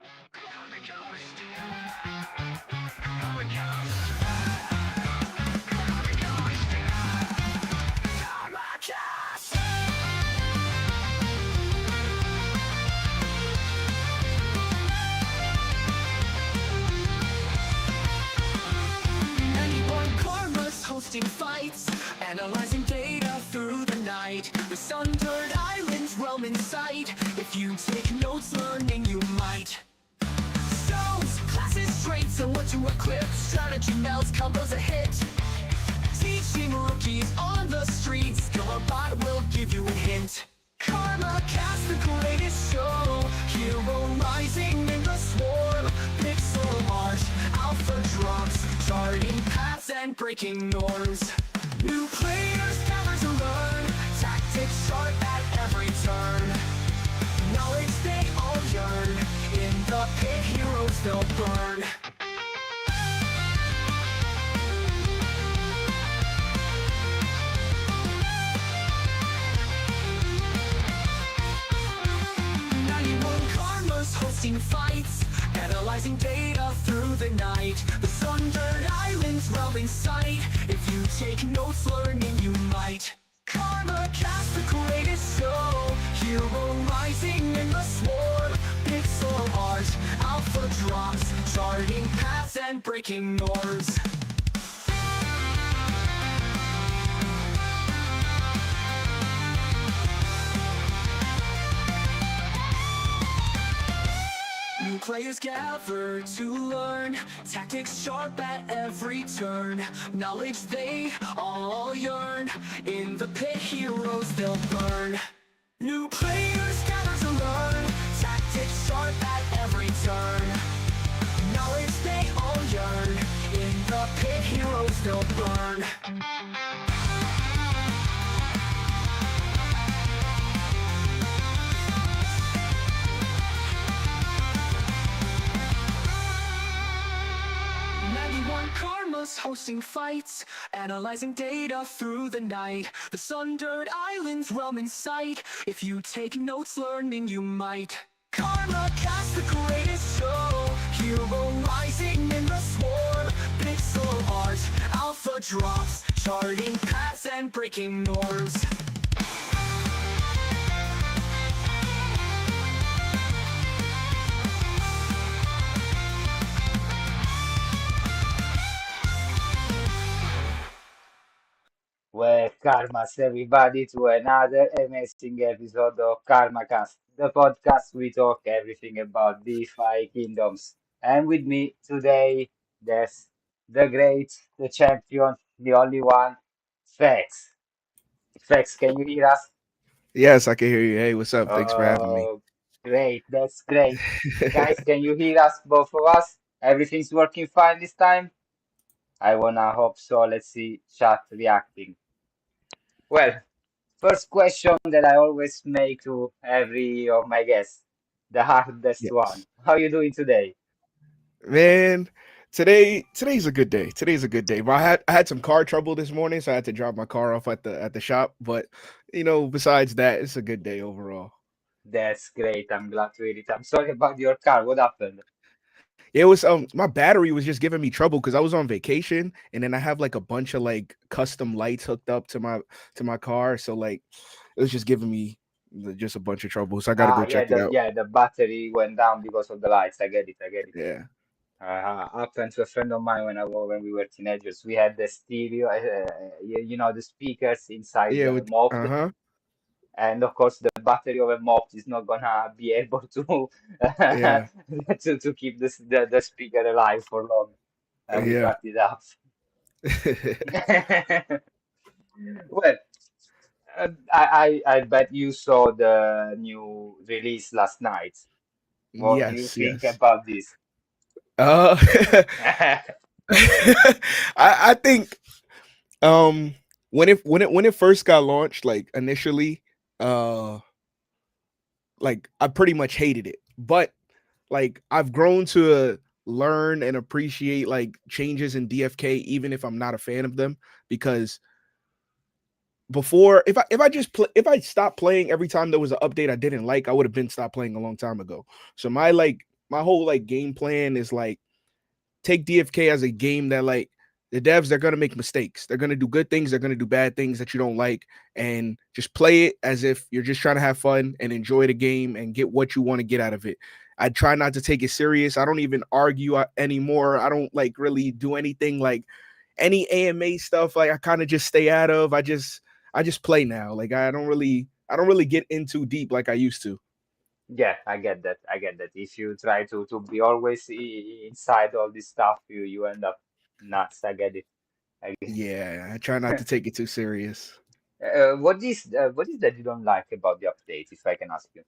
Karmakast. Karmakast. Karmakast. 91 Karma's hosting fights, analyzing data through the night. The sundered islands realm in sight. If you take notes, learning you might. Stones, classes, traits, and what to equip. Strategy melds, combos a hit. Teaching rookies on the streets. Skillabot will give you a hint. Karmakast, the greatest show. Hero rising in the swarm. Pixel art, alpha drops. Charting paths and breaking norms. New players gather to learn. Tactics sharp at every turn. Knowledge they all yearn. In the pit, heroes they'll burn. Hosting fights, analyzing data through the night. The sundered islands realm in sight. If you take notes, learning you might. Karmakast, the greatest show. Hero rising in the swarm. Pixel art, alpha drops. Charting paths and breaking norms. New players gather to learn. Tactics sharp at every turn. Knowledge they all yearn. In the pit, heroes they'll burn. New players gather to learn. Tactics sharp at every turn. Knowledge they all yearn. In the pit, heroes they'll burn. Karma's hosting fights, analyzing data through the night. The sundered islands realm in sight. If you take notes, learning you might. Karmakast, the greatest show. Hero rising in the swarm. Pixel art, alpha drops. Charting paths and breaking norms. Welcome us everybody to another amazing episode of Karmakast, the podcast we talk everything about DeFi kingdoms. And with me today, there's the great, the champion, the only one, Fex. Fex, can you hear us? Yes, I can hear you. Hey, what's up? Thanks for having me. Oh, great, that's great. Guys, can you hear us, both of us? Everything's working fine this time? I wanna hope so. Let's see chat reacting. Well, first question that I always make to every of my guests, the hardest one. Yes. How you doing today? Man, today's a good day. Today's a good day. But I had some car trouble this morning, so I had to drop my car off at the shop. But besides that, it's a good day overall. That's great. I'm glad to hear it. I'm sorry about your car. What happened? It was my battery was just giving me trouble because I was on vacation and then I have like a bunch of like custom lights hooked up to my car. So like it was just giving me just a bunch of trouble. So I gotta Ah, go check it out. yeah, the battery went down because of the lights. I get it. I get it. Yeah. Happened to a friend of mine when we were teenagers. We had the stereo, the speakers inside Yeah, the with mop. uh-huh. And of course, the battery of a mop is not gonna be able to Yeah. to keep the speaker alive for long. And we Yeah. cut it up. Well, I bet you saw the new release last night. What do you Yes, think yes. about this? Uh I think when it first got launched, like initially, uh like I pretty much hated it. But like I've grown to learn and appreciate like changes in DFK even if I'm not a fan of them because before if I stopped playing every time there was an update I didn't like, I would have been stopped playing a long time ago. So my my whole like game plan is like take DFK as a game that like the devs they're gonna make mistakes. They're gonna do good things, they're gonna do bad things that you don't like, and just play it as if you're just trying to have fun and enjoy the game and get what you want to get out of it. I try not to take it serious. I don't even argue anymore. I don't like really do anything like any AMA stuff. Like I kind of just stay out of. I just play now. Like I don't really get into deep like I used to. Yeah, I get that. I get that. If you try to be always inside all this stuff, you end up nuts. I get it. I get Yeah, I try not to take it too serious. what is that you don't like about the update, if I can ask you?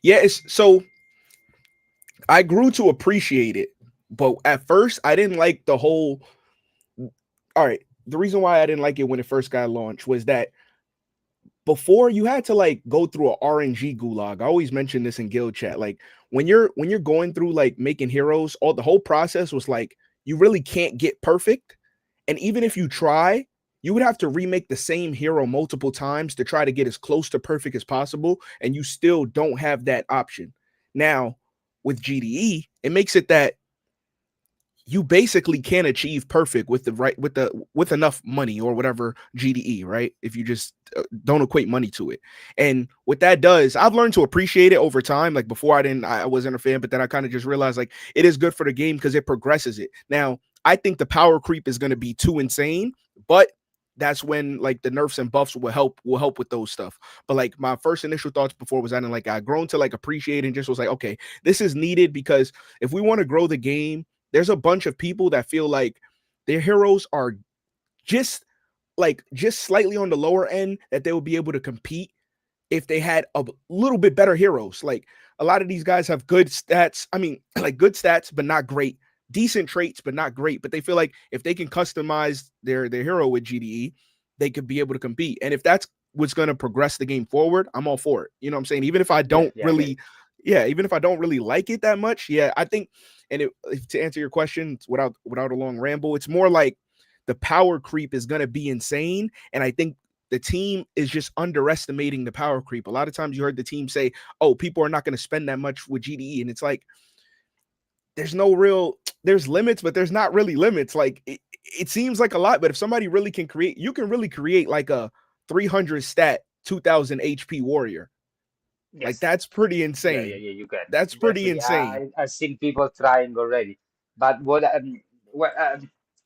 Yeah, it's so I grew to appreciate it, but at first I didn't like the whole. All right, the reason why I didn't like it when it first got launched was that before you had to like go through a RNG gulag. I always mention this in guild chat. Like when you're going through like making heroes, all the whole process was like you really can't get perfect. And even Yeah, if you try, you would have to remake the same hero multiple times to try to get as close to perfect as possible. And you still don't have that option. Now, with GDE, it makes it that you basically can achieve perfect with the right with enough money or whatever GDE, right? If you just don't equate money to it. And what that does, I've learned to appreciate it over time. Like before I wasn't a fan, but then I kind of just realized like it is good for the game because it progresses it. Now, I think the power creep is going to be too insane, but that's when like the nerfs and buffs will help with those stuff. But like my first initial thoughts before was I didn't like I grown to like appreciate it and just was like, okay, this is needed because if we want to grow the game, there's a bunch of people that feel like their heroes are just just slightly on the lower end that they will be able to compete if they had a little bit better heroes. Like a lot of these guys have good stats. I mean, like good stats, but not great. Decent traits, but not great. But they feel like if they can customize their hero with GDE, they could be able to compete. And if that's what's going to progress the game forward, I'm all for it. You know what I'm saying? Even if I yeah, don't yeah, I get it. really, yeah, even if I don't really like it that much, yeah, I think. And to answer your question, without a long ramble, it's more like the power creep is going to be insane, and I think the team is just underestimating the power creep. A lot of times you heard the team say, "Oh, people are not going to spend that much with GDE," and it's like there's no real there's limits, but there's not really limits. Like it seems like a lot, but if somebody really can create, you can really create like a 300 stat 2000 HP warrior. Like Yes. that's pretty Yeah, yeah, insane. yeah, you can. That's pretty Definitely. insane. I've seen people trying already. But what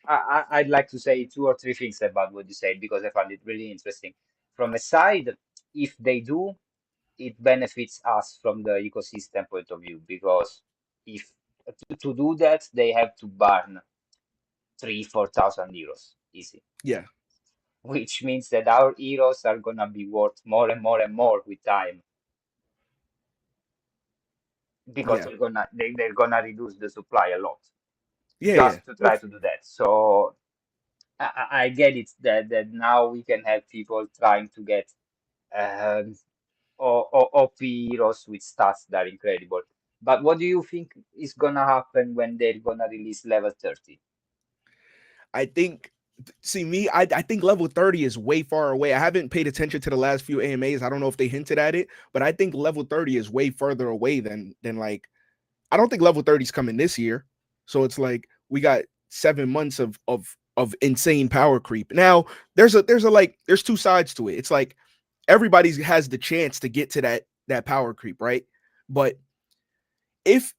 I'd like to say two or three things about what you said because I found it really interesting. From a side, if they do, it benefits us from the ecosystem point of view because if to do that, they have to burn 4,000 euros easy, Yeah, which means that our heroes are gonna be worth more and more and more with time because yeah, they're gonna reduce the supply a lot yeah, yeah. just to Well, try to do that. So I get it that now we can have people trying to get um, OP heroes with stats that are incredible. But what do you think is gonna happen when they're gonna release level 30? I think see me, I think level 30 is way far away. I haven't paid attention to the last few AMAs. I don't know if they hinted at it, but I think level 30 is way further away than like I don't think level 30 is coming this year. So it's like we got 7 months of insane power creep. Now there's two sides to it. It's like everybody has the chance to get to that power creep, right? But if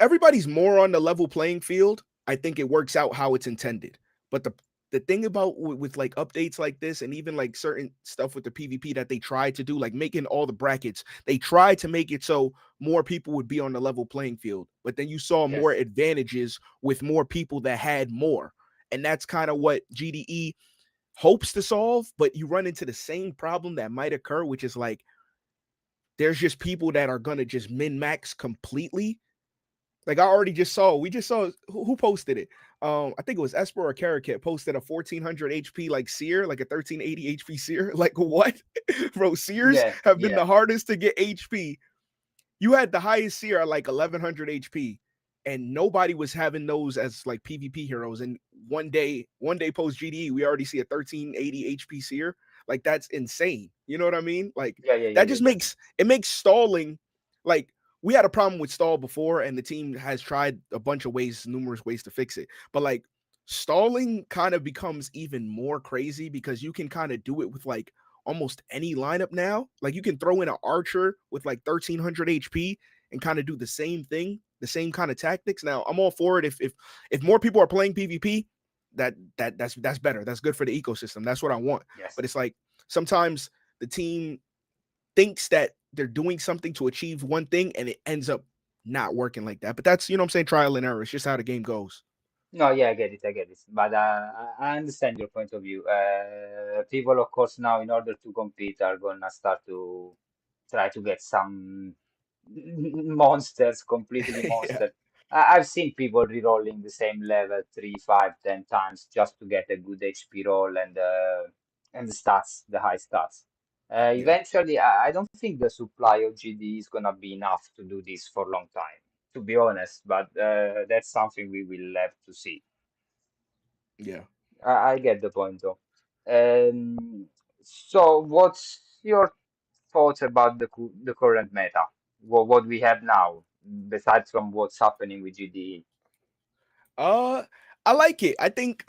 everybody's more on the level playing field, I think it works out how it's intended. But the thing about with like updates like this and even like certain stuff with the PvP that they try to do, like making all the brackets, they try to make it so more people would be on the level playing field. But then you saw more Yes, advantages with more people that had more. And that's kind of what GDE hopes to solve, but you run into the same problem that might occur, which is like there's just people that are gonna just min max completely. Like I already just saw, we just saw who posted it. I think it was Esper or Karakit posted a 1400 HP like seer, like a 1380 HP seer. Like what, bro? Seers yeah, have been yeah, the hardest to get HP. You had the highest seer at like 1100 HP, and nobody was having those as like PvP heroes. And one day post GDE, we already see a 1380 HP seer. Like that's insane. You know what I mean? Like yeah, yeah, yeah, that yeah, just yeah. makes it makes stalling like we had a problem with stall before, and the team has tried a bunch of ways, numerous ways to fix it. But like stalling kind of becomes even more crazy because you can kind of do it with like almost any lineup now. Like you can throw in an archer with like 1300 HP and kind of do the same thing, the same kind of tactics. Now I'm all for it if more people are playing PvP, that's better. That's good for the ecosystem. That's what I want. Yes. But it's like sometimes the team thinks that they're doing something to achieve one thing and it ends up not working like that. But that's, you know what I'm saying, trial and error. It's just how the game goes. No, yeah, I get it, I get it. But I understand your point of view. People, of course, now in order to compete are gonna start to try to get some monsters, completely Yeah. monster. I've seen people re-rolling the same level 3, 5, 10 times just to get a good HP roll and the stats, the high stats. Yeah. Eventually, I don't think the supply of GD is gonna be enough to do this for a long time, to be honest. But that's something we will have to see. Yeah. I get the point, though. Um, so, what's your thoughts about the current meta? What we have now, besides from what's happening with GDE? Uh I like it. I think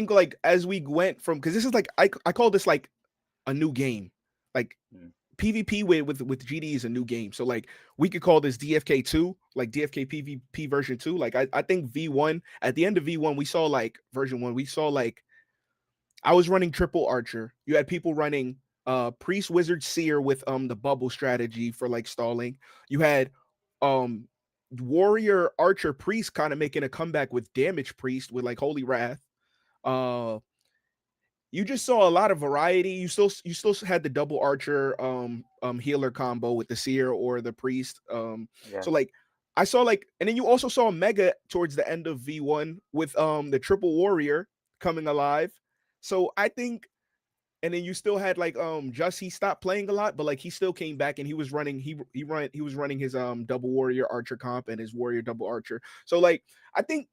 like as we went from because this is like I call this like a new game. Like Mm, PvP with GD is a new game. So like we could call this DFK two, like DFK PvP version two. Like I think V1 at the end of V1 we saw like version one we saw like I was running triple archer. You had people running priest wizard seer with the bubble strategy for like stalling. You had um warrior archer priest kind of making a comeback with damage priest with like holy wrath. Uh you just saw a lot of variety. You still had the double archer healer combo with the seer or the priest. So yes. like I saw like and then you also saw mega towards the end of V1 with the triple warrior coming alive. So I think and then you still had like just he stopped playing a lot, but like he still came back and he was running his double warrior archer comp and his warrior double archer. So like I think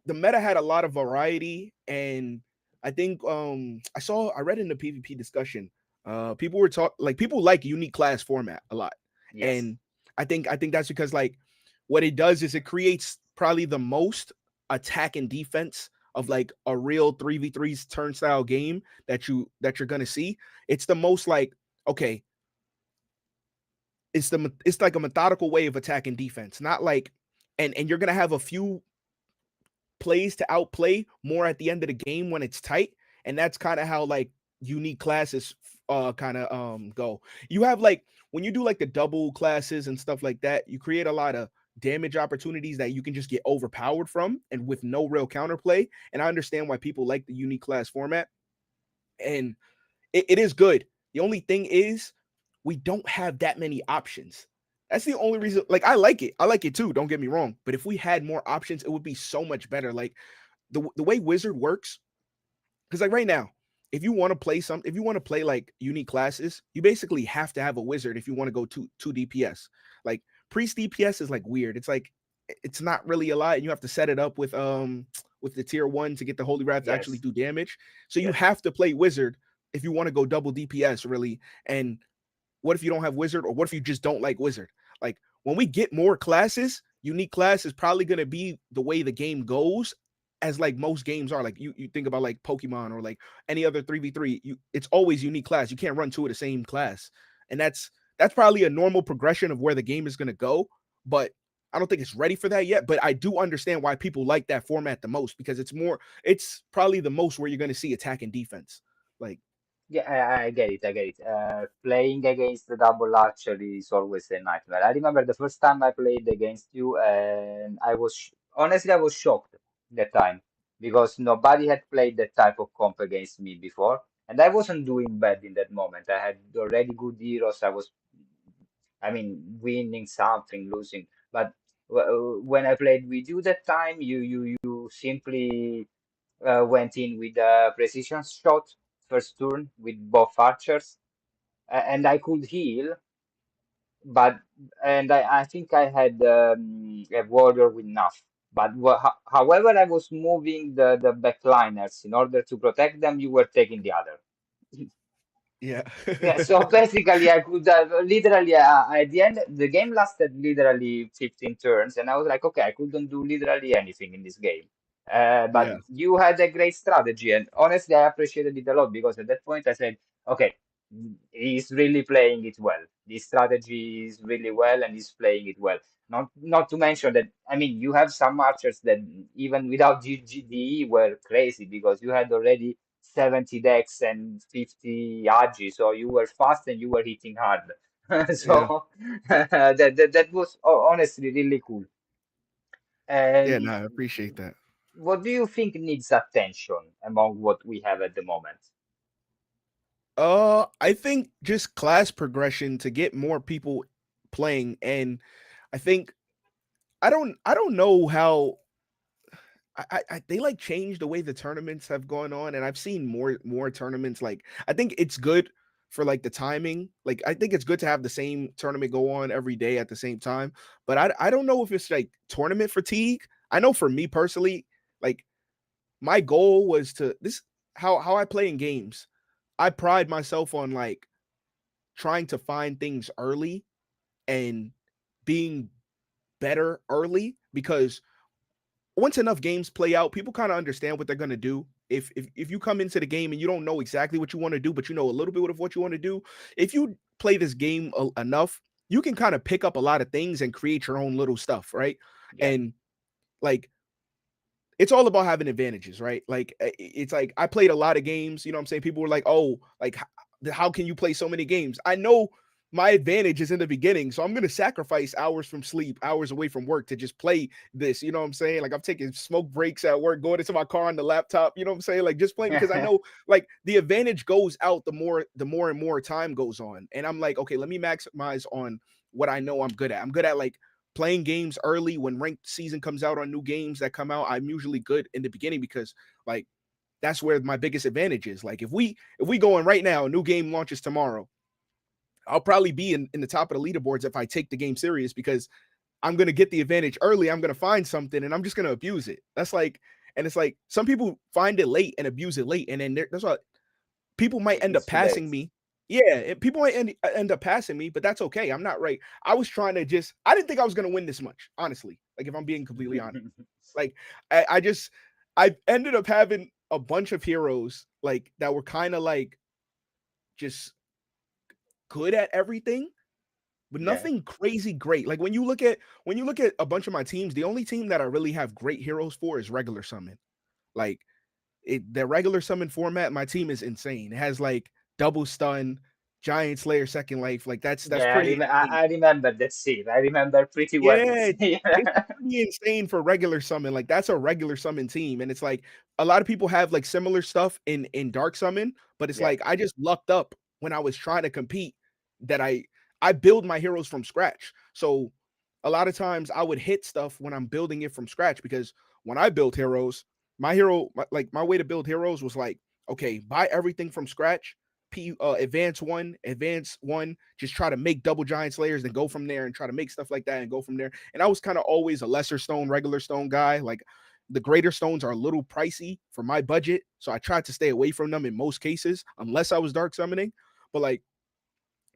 the meta had a lot of variety and I think I read in the PvP discussion people were talk like people like unique class format a lot. Yes. And I think that's because like what it does is it creates probably the most attack and defense of like a real 3v3's turnstile game that you're going to see. It's the most like okay, it's like a methodical way of attacking defense. Not like and you're going to have a few plays to outplay more at the end of the game when it's tight. And that's kind of how like unique classes kind of go. You have like when you do like the double classes and stuff like that, you create a lot of damage opportunities that you can just get overpowered from and with no real counterplay. And I understand why people like the unique class format. And it is good. The only thing is we don't have that many options. That's the only reason. Like I like it. I like it too. Don't get me wrong. But if we had more options, it would be so much better. Like the way Wizard works, because like right now, if you want to play like unique classes, you basically have to have a wizard if you want to go two DPS. Like priest DPS is like weird. It's like it's not really a lot, and you have to set it up with the tier one to get the holy wrath to actually Yes. do damage. So you Yes. have to play wizard if you want to go double DPS really. And what if you don't have wizard, or what if you just don't like wizard? Like when we get more classes, unique class is probably going to be the way the game goes, as like most games are. Like you think about like Pokemon or like any other 3v3, it's always unique class. You can't run two of the same class. And that's probably a normal progression of where the game is going to go, but I don't think it's ready for that yet. But I do understand why people like that format the most, because it's probably the most where you're going to see attack and defense. Like Yeah, I get it. I get it. Playing against the double archery is always a nightmare. I remember the first time I played against you, and honestly, I was shocked that time because nobody had played that type of comp against me before, and I wasn't doing bad in that moment. I had already good heroes. I mean, winning something, losing. But when I played with you that time, you simply went in with a precision shot first turn with both archers, and I could heal, but and I think I had a warrior with enough. But however, I was moving the backliners in order to protect them. You were taking the other. Yeah. Yeah, so basically, I could literally at the end, the game lasted literally 15 turns, and I was like, okay, I couldn't do literally anything in this game. But Yeah. you had a great strategy, and honestly, I appreciated it a lot because at that point I said, okay, he's really playing it well. This strategy is really well, and he's playing it well. Not to mention that, I mean, you have some archers that even without GGDE were crazy because you had already 70 decks and 50 agi, so you were fast and you were hitting hard. Yeah. So that was honestly really cool. Yeah. And No, I appreciate that. what do you think needs attention among what we have at the moment? I think just class progression to get more people playing, and I think I don't know how they like change the way the tournaments have gone on, and I've seen more tournaments. Like I think it's good for like the timing. Like I think it's good to have the same tournament go on every day at the same time. But I don't know if it's like tournament fatigue. I know for me personally, like my goal was to this how I play in games. I pride myself on like trying to find things early and being better early because once enough games play out, people kind of understand what they're gonna do. If you come into the game and you don't know exactly what you want to do, but you know a little bit of what you want to do, if you play this game enough, you can kind of pick up a lot of things and create your own little stuff, right? Yeah, And like it's all about having advantages, right? Like it's like I played a lot of games, you know what I'm saying? People were like, "Oh, like how can you play so many games?" I know my advantage is in the beginning, so I'm going to sacrifice hours from sleep, hours away from work to just play this, you know what I'm saying? Like I'm taking smoke breaks at work, going into my car on the laptop, you know what I'm saying? Like just playing because I know like the advantage goes out the more and more time goes on. And I'm like, "Okay, let me maximize on what I know I'm good at." I'm good at like playing games early when ranked season comes out on new games that come out. I'm usually good in the beginning because like that's where my biggest advantage is. Like if we go in right now, a new game launches tomorrow, I'll probably be in the top of the leaderboards if I take the game serious because I'm gonna get the advantage early. I'm gonna find something and I'm just gonna abuse it. That's like, and it's like some people find it late and abuse it late, and then that's what people might end up it's too late. passing me. Yeah, people might end up passing me, but that's okay. I'm not right. I was trying to just, I didn't think I was going to win this much, honestly. Like, if I'm being completely honest, like, I ended up having a bunch of heroes, like, that were kind of like just good at everything, but Yeah, nothing crazy great. Like, when you look at a bunch of my teams, the only team that I really have great heroes for is regular summon. Like, the regular summon format, my team is insane. It has like double stun, giant slayer second life. Like that's yeah, pretty insane. I remember that scene. I remember pretty well that Yeah, scene. it's pretty insane for regular summon. Like that's a regular summon team, and it's like a lot of people have like similar stuff in dark summon, but it's Yeah, like I just lucked up when I was trying to compete that I build my heroes from scratch. So a lot of times I would hit stuff when I'm building it from scratch because when I built heroes, my way to build heroes was like, okay, buy everything from scratch. Advance one, just try to make double giant slayers, then go from there and try to make stuff like that and go from there. And I was kind of always a lesser stone, regular stone guy. Like the greater stones are a little pricey for my budget, so I tried to stay away from them in most cases, unless I was dark summoning. But like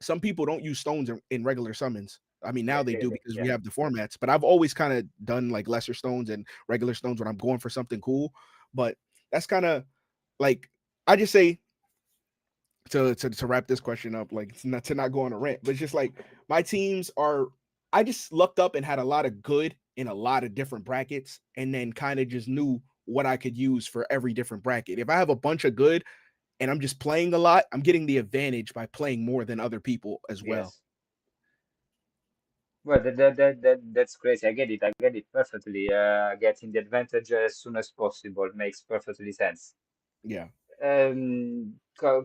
some people don't use stones in regular summons. I mean, now yeah, they do because we yeah. have the formats, but I've always kind of done like lesser stones and regular stones when I'm going for something cool. But that's kind of like I just say to wrap this question up, like to not go on a rant, but it's just like my teams are. I just looked up and had a lot of good in a lot of different brackets, and then kind of just knew what I could use for every different bracket. If I have a bunch of good and I'm just playing a lot, I'm getting the advantage by playing more than other people as well. Yes. Well, that's crazy. I get it perfectly. Getting the advantage as soon as possible makes perfectly sense. Yeah.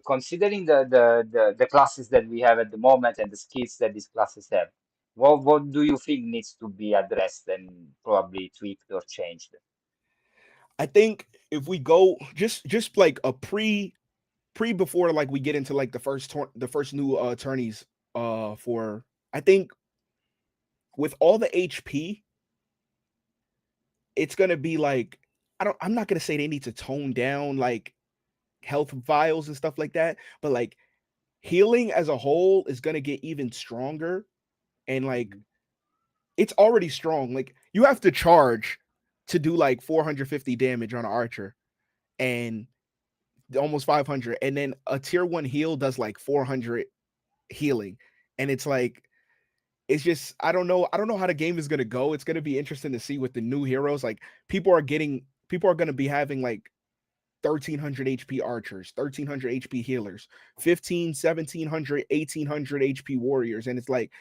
Considering the classes that we have at the moment and the skills that these classes have, what do you think needs to be addressed and probably tweaked or changed? I think if we go just like a pre before like we get into like the first new attorneys for I think with all the HP, it's gonna be like I'm not gonna say they need to tone down like health vials and stuff like that, but like healing as a whole is gonna get even stronger, and like Mhm. it's already strong. Like you have to charge to do like 450 damage on an archer and almost 500, and then a tier one heal does like 400 healing, and it's like it's just I don't know how the game is gonna go. It's gonna be interesting to see with the new heroes. Like people are gonna be having like 1300 HP archers, 1300 HP healers, 15, 1700, 1800 HP warriors, and it's like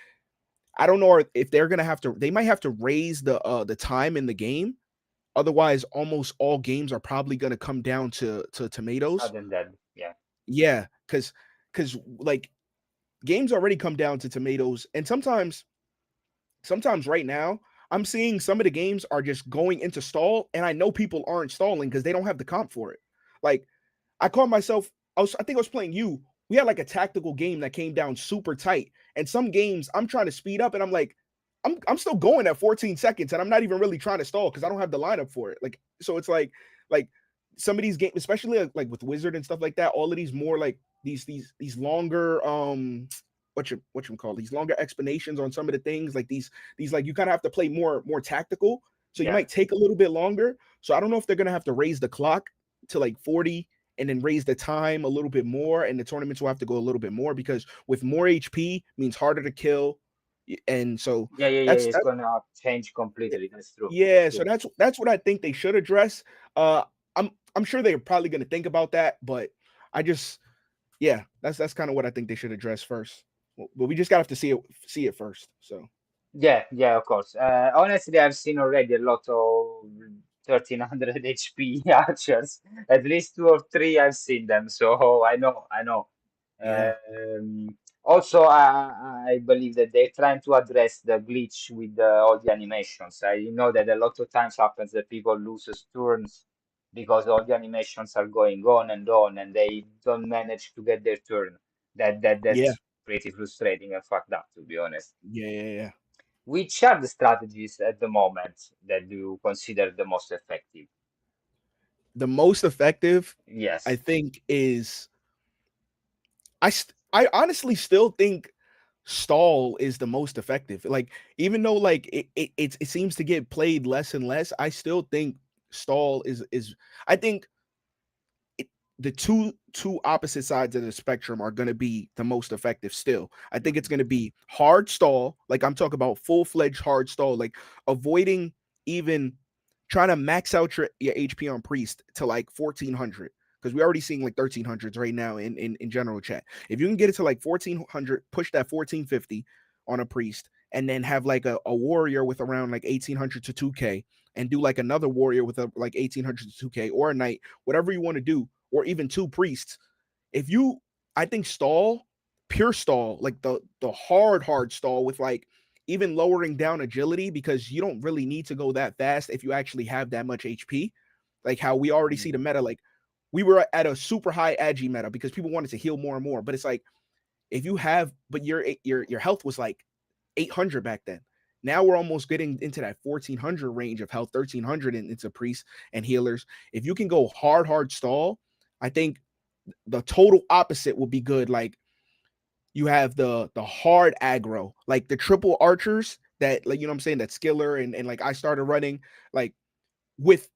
I don't know if they're gonna have to. They might have to raise the time in the game. Otherwise, almost all games are probably gonna come down to tomatoes. Other than that, yeah. Yeah, because like games already come down to tomatoes, and sometimes right now I'm seeing some of the games are just going into stall, and I know people aren't stalling because they don't have the comp for it. Like I caught myself. I think I was playing you. We had like a tactical game that came down super tight, and some games I'm trying to speed up, and I'm like, I'm still going at 14 seconds, and I'm not even really trying to stall because I don't have the lineup for it. Like, so it's like some of these games, especially like with Wizard and stuff like that. All of these more like these longer what you call these longer explanations on some of the things like these like you kind of have to play more tactical, so you Yeah. might take a little bit longer. So I don't know if they're gonna have to raise the clock to like 40 and then raise the time a little bit more, and the tournaments will have to go a little bit more because with more HP means harder to kill, and so Yeah, yeah, yeah. that's It's that. gonna change completely. That's true. That's Yeah, so true. that's what I think they should address. Uh, I'm sure they're probably going to think about that, but I just yeah, that's kind of what I think they should address first. But we just got to have to see it first. So Yeah, yeah, of course. Honestly, I've seen already a lot of 1300 HP archers. At least two or three I've seen them, so I know, I know. yeah, Also, I believe that they're trying to address the glitch with all the animations. I know that a lot of times happens that people loses turns because all the animations are going on, and they don't manage to get their turn. yeah, That's pretty frustrating and fucked up, to be honest. yeah. Which are the strategies at the moment that you consider the most effective? The most effective, I Yes. think, is I honestly still think stall is the most effective. Like even though like it seems to get played less and less, I still think stall is I think it, the two opposite sides of the spectrum are going to be the most effective still. I think it's Mhm. going to be hard stall, like I'm talking about full-fledged hard stall, like avoiding even trying to max out your HP on priest to like 1400, because we're already seeing like 1300s right now in general chat. If you can get it to like 1400, push that 1450 on a priest, and then have like a warrior with around like 1800 to 2k, and do like another warrior with like 1800 to 2k, or a knight, whatever you want to do, or even two priests. If you, I think stall, pure stall, like the hard stall with like even lowering down agility, because you don't really need to go that fast if you actually have that much HP. Like how we already see Mhm. the meta, like we were at a super high agi meta because people wanted to heal more and more. But it's like if you have, but your health was like 800 back then. Now we're almost getting into that 1400 range of health, 1300 into priests and healers. If you can go hard stall, I think the total opposite will be good. Like you have the hard aggro, like the triple archers that, like, you know what I'm saying, that skiller, and like I started running like with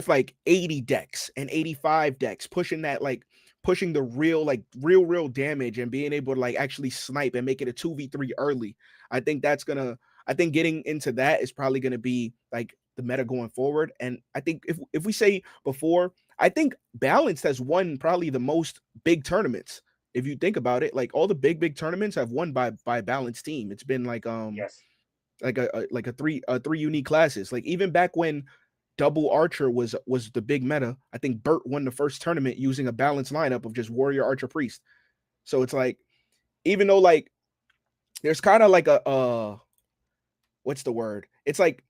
like 80 decks and 85 decks, pushing that, like pushing the real, like real damage, and being able to like actually snipe and make it a 2v3 early. I think that's gonna, I think getting into that is probably gonna be like the meta going forward. And I think if we say before, I think balanced has won probably the most big tournaments. If you think about it, like all the big tournaments have won by balanced team. It's been Yes. like a three unique classes. Like even back when double archer was the big meta, I think Burt won the first tournament using a balanced lineup of just warrior, archer, priest. So it's like, even though like there's kind of like a what's the word? It's like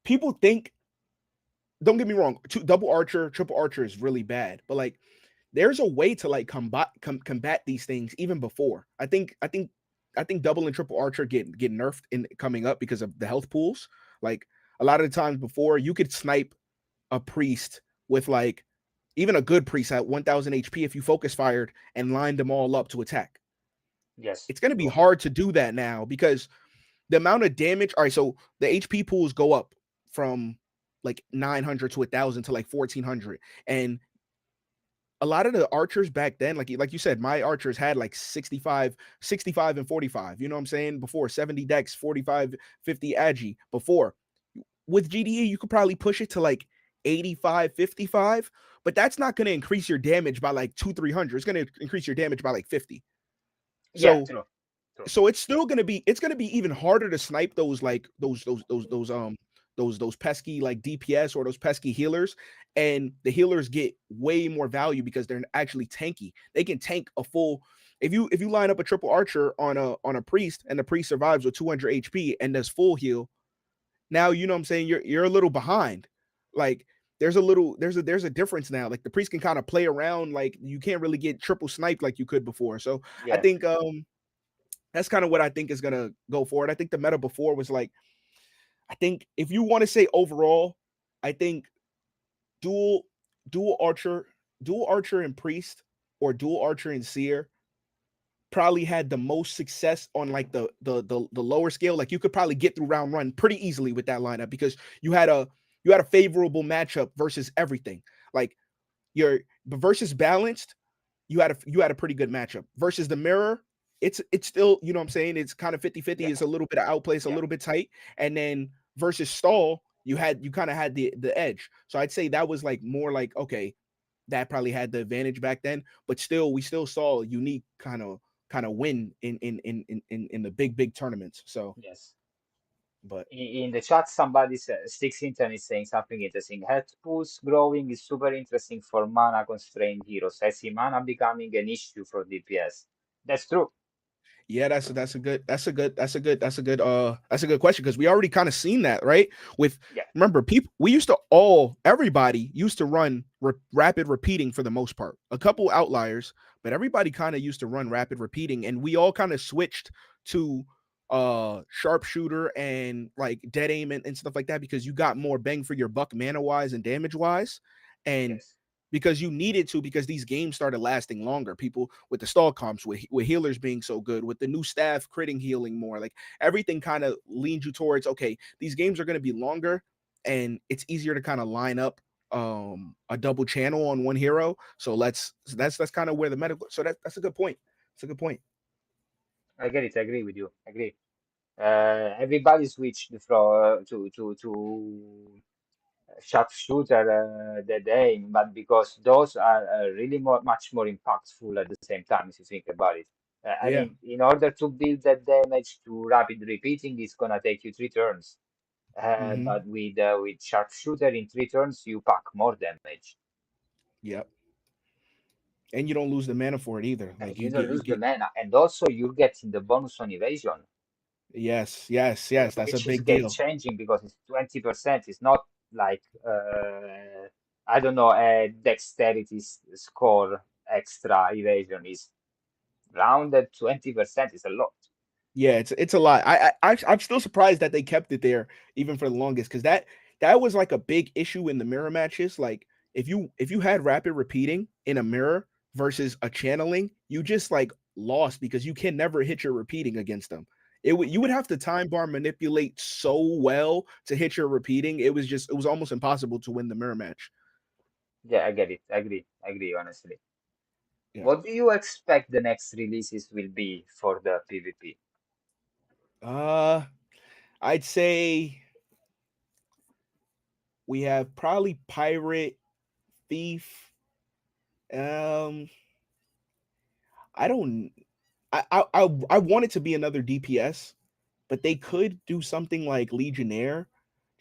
people think, don't get me wrong, double archer, triple archer is really bad, but like there's a way to like combat these things even before. I think double and triple archer get nerfed in coming up because of the health pools. Like a lot of the times before, you could snipe a priest with like Even a good priest at 1000 HP, if you focus fired and lined them all up to attack, Yes, it's going to be true. hard to do that now because the amount of damage. All right, so the HP pools go up from like 900 to 1000 to like 1400, and a lot of the archers back then, like you said, my archers had like 65 and 45. You know what I'm saying? Before 70 decks, 45, 50 agi. Before with GDE, you could probably push it to like 85, 55, but that's not going to increase your damage by like 300. It's going to increase your damage by like 50. Yeah, So true, true. it's still gonna be even harder to snipe those like those pesky like DPS or those pesky healers, and the healers get way more value because they're actually tanky. They can tank a full. If you line up a triple archer on a priest and the priest survives with 200 HP and does full heal, now you know what I'm saying you're a little behind. Like there's a difference now. Like the priest can kind of play around. Like you can't really get triple sniped like you could before. So I Yeah, think that's kind of what I think is gonna go forward. I think the meta before was like, I think if you want to say overall, I think dual dual archer, dual archer and priest, or dual archer and seer probably had the most success on like the lower scale. Like you could probably get through round one pretty easily with that lineup because you had a favorable matchup versus everything. Like your versus balanced, you had a pretty good matchup versus the mirror. It's still, you know what I'm saying, it's kind of 50-50. yeah, It's a little bit of outplay, it's a yeah. little bit tight. And then versus stall, you kind of had the edge. So I'd say that was like more like, okay, that probably had the advantage back then, but still we still saw a unique kind of win in the big tournaments. So Yes. but In the chat, somebody says, Sticks Internet is saying something interesting. Health pools growing is super interesting for mana constrained heroes. I see mana becoming an issue for DPS. That's true. yeah, that's a good question because we already kind of seen that, right? With Yeah, remember, everybody used to run rapid repeating for the most part. A couple outliers, but everybody kind of used to run rapid repeating, and we all kind of switched to sharpshooter and like dead aim and stuff like that because you got more bang for your buck mana wise and damage wise, and yes, because you needed to, because these games started lasting longer. People with the stall comps, with healers being so good, with the new staff critting healing more, like everything kind of leans you towards, okay, these games are going to be longer and it's easier to kind of line up a double channel on one hero. So that's kind of where the medical. So that's a good point. It's a good point. I get it. I agree with you. I agree. Everybody switched from to sharpshooter the aim, but because those are really much more impactful at the same time, if you think about it. I Yeah. mean, in order to build that damage to rapid repeating, it's gonna take you 3 turns. Mm-hmm. But with sharpshooter in 3 turns, you pack more damage, Yep. And you don't lose the mana for it either. and Like you you don't get you lose the get mana, and also you're getting the bonus on evasion, yes. That's a which is big game deal. changing because it's 20%. It's not like I don't know, a dexterity score extra evasion is rounded 20% is a lot. Yeah, it's a lot. I'm still surprised that they kept it there even for the longest because that was like a big issue in the mirror matches. Like if you had rapid repeating in a mirror versus a channeling, you just like lost because you can never hit your repeating against them. You would have to time bar manipulate so well to hit your repeating. It was almost impossible to win the mirror match. Yeah, I get it. I agree, honestly. Yeah. What do you expect the next releases will be for the PvP? Uh, I'd say we have probably pirate, thief. Um, I don't. I want it to be another DPS, but they could do something like Legionnaire,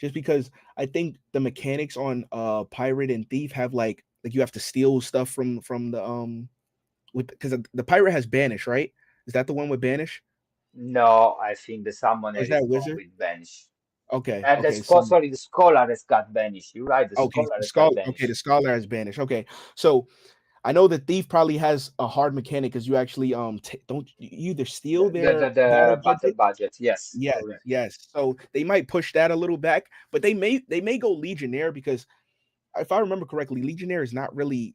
just because I think the mechanics on pirate and thief have like you have to steal stuff from the with because the pirate has banish, right? Is that the one with banish, No, I think the summoner or is is that gone wizard? with bench. Okay, okay, so Sorry, the scholar has got banished. You're right, the okay, scholar the has got scholar. Okay, banished. the scholar has banish. Okay, so I know the thief probably has a hard mechanic because you actually don't you either steal their battle The battle budget. budget, yes, Yes, correct. yes. So they might push that a little back, but they may go Legionnaire because if I remember correctly, Legionnaire is not really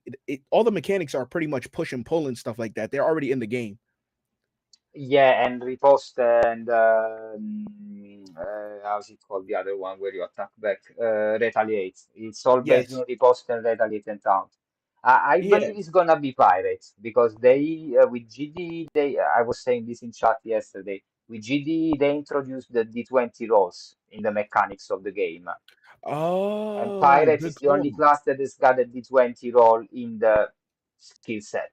all the mechanics are pretty much push and pull and stuff like that. They're already in the game. Yeah, and riposte and how's it called? The other one where you attack back, retaliate. It's all based Yes. on riposte and retaliate and taunt. I Yeah. believe it's gonna be pirates because they with GD they I was saying this in chat yesterday. With GD they introduced the D20 rolls in the mechanics of the game, and Oh, pirate good is the only call. class that has got a D20 roll in the skill set.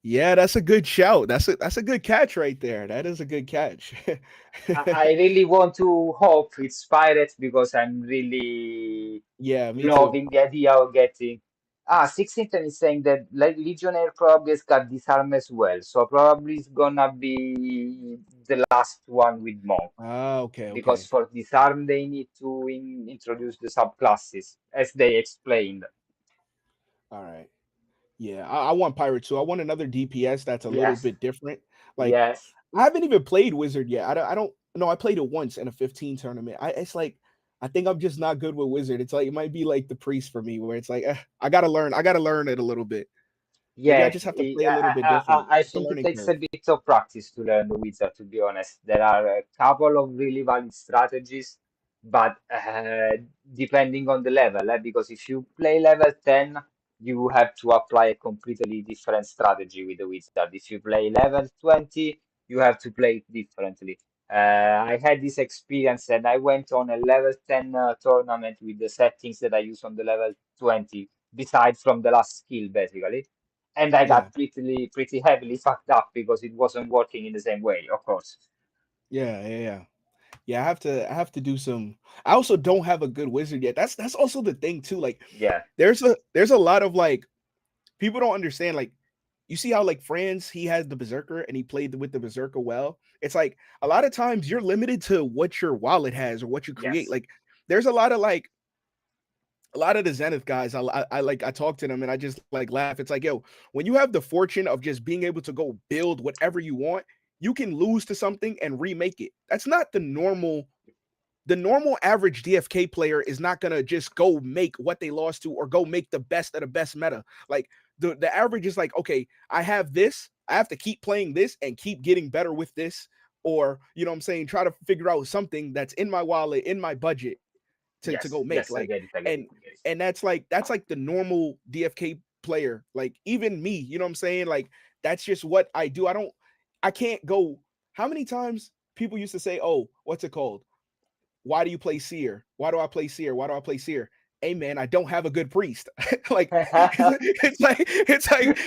Yeah, that's a good shout. That's a good catch right there. That is a good catch. I really want to hope it's Pirates because I'm really Yeah, me too. loving the idea of getting. 16th is saying that Legionnaire probably has got disarm as well, so probably it's gonna be the last one with Monk Ah, okay, because okay. for disarm they need to introduce the subclasses as they explained. All right. Yeah, I want Pirate too. I want another DPS that's a little Yes, bit different. Like yes, I haven't even played Wizard yet. I don't no, I played it once in a 15 tournament. It's like I think I'm just not good with Wizard. It's like it might be like the priest for me, where it's like I gotta learn it a little bit. Maybe I yeah. just have to play a little bit different. I It's a think it learning takes a curve. bit of practice to learn the wizard, to be honest. There are a couple of really valid strategies, but depending on the level, because if you play level 10, you have to apply a completely different strategy with the wizard. If you play level 20, you have to play it differently. I had this experience and I went on a level 10 tournament with the settings that I use on the level 20, besides from the last skill, basically. And I Yeah, got pretty heavily fucked up because it wasn't working in the same way, of course. yeah. Yeah, I have to do some. I also don't have a good wizard yet. That's also the thing too. Like Yeah, there's a lot of like people don't understand like you see how like Franz he has the berserker and he played with the berserker well. It's like a lot of times you're limited to what your wallet has or what you create. yes, Like there's a lot of like a lot of the Zenith guys, I like I talk to them and I just like laugh. It's like, yo, when you have the fortune of just being able to go build whatever you want, you can lose to something and remake it. That's not the normal average DFK player is not gonna just go make what they lost to or go make the best of the best meta. Like the average is like, okay, I have this, I have to keep playing this and keep getting better with this, or you know what I'm saying, try to figure out something that's in my wallet, in my budget to yes, go make. yes. I Like get it. I get and it. I get it. that's like the normal DFK player. Like even me, you know what I'm saying? Like that's just what I do. I can't go. How many times people used to say, "Oh, what's it called? Why do you play seer? Why do I play seer? Why do I play seer?" Hey man, I don't have a good priest. Like it's like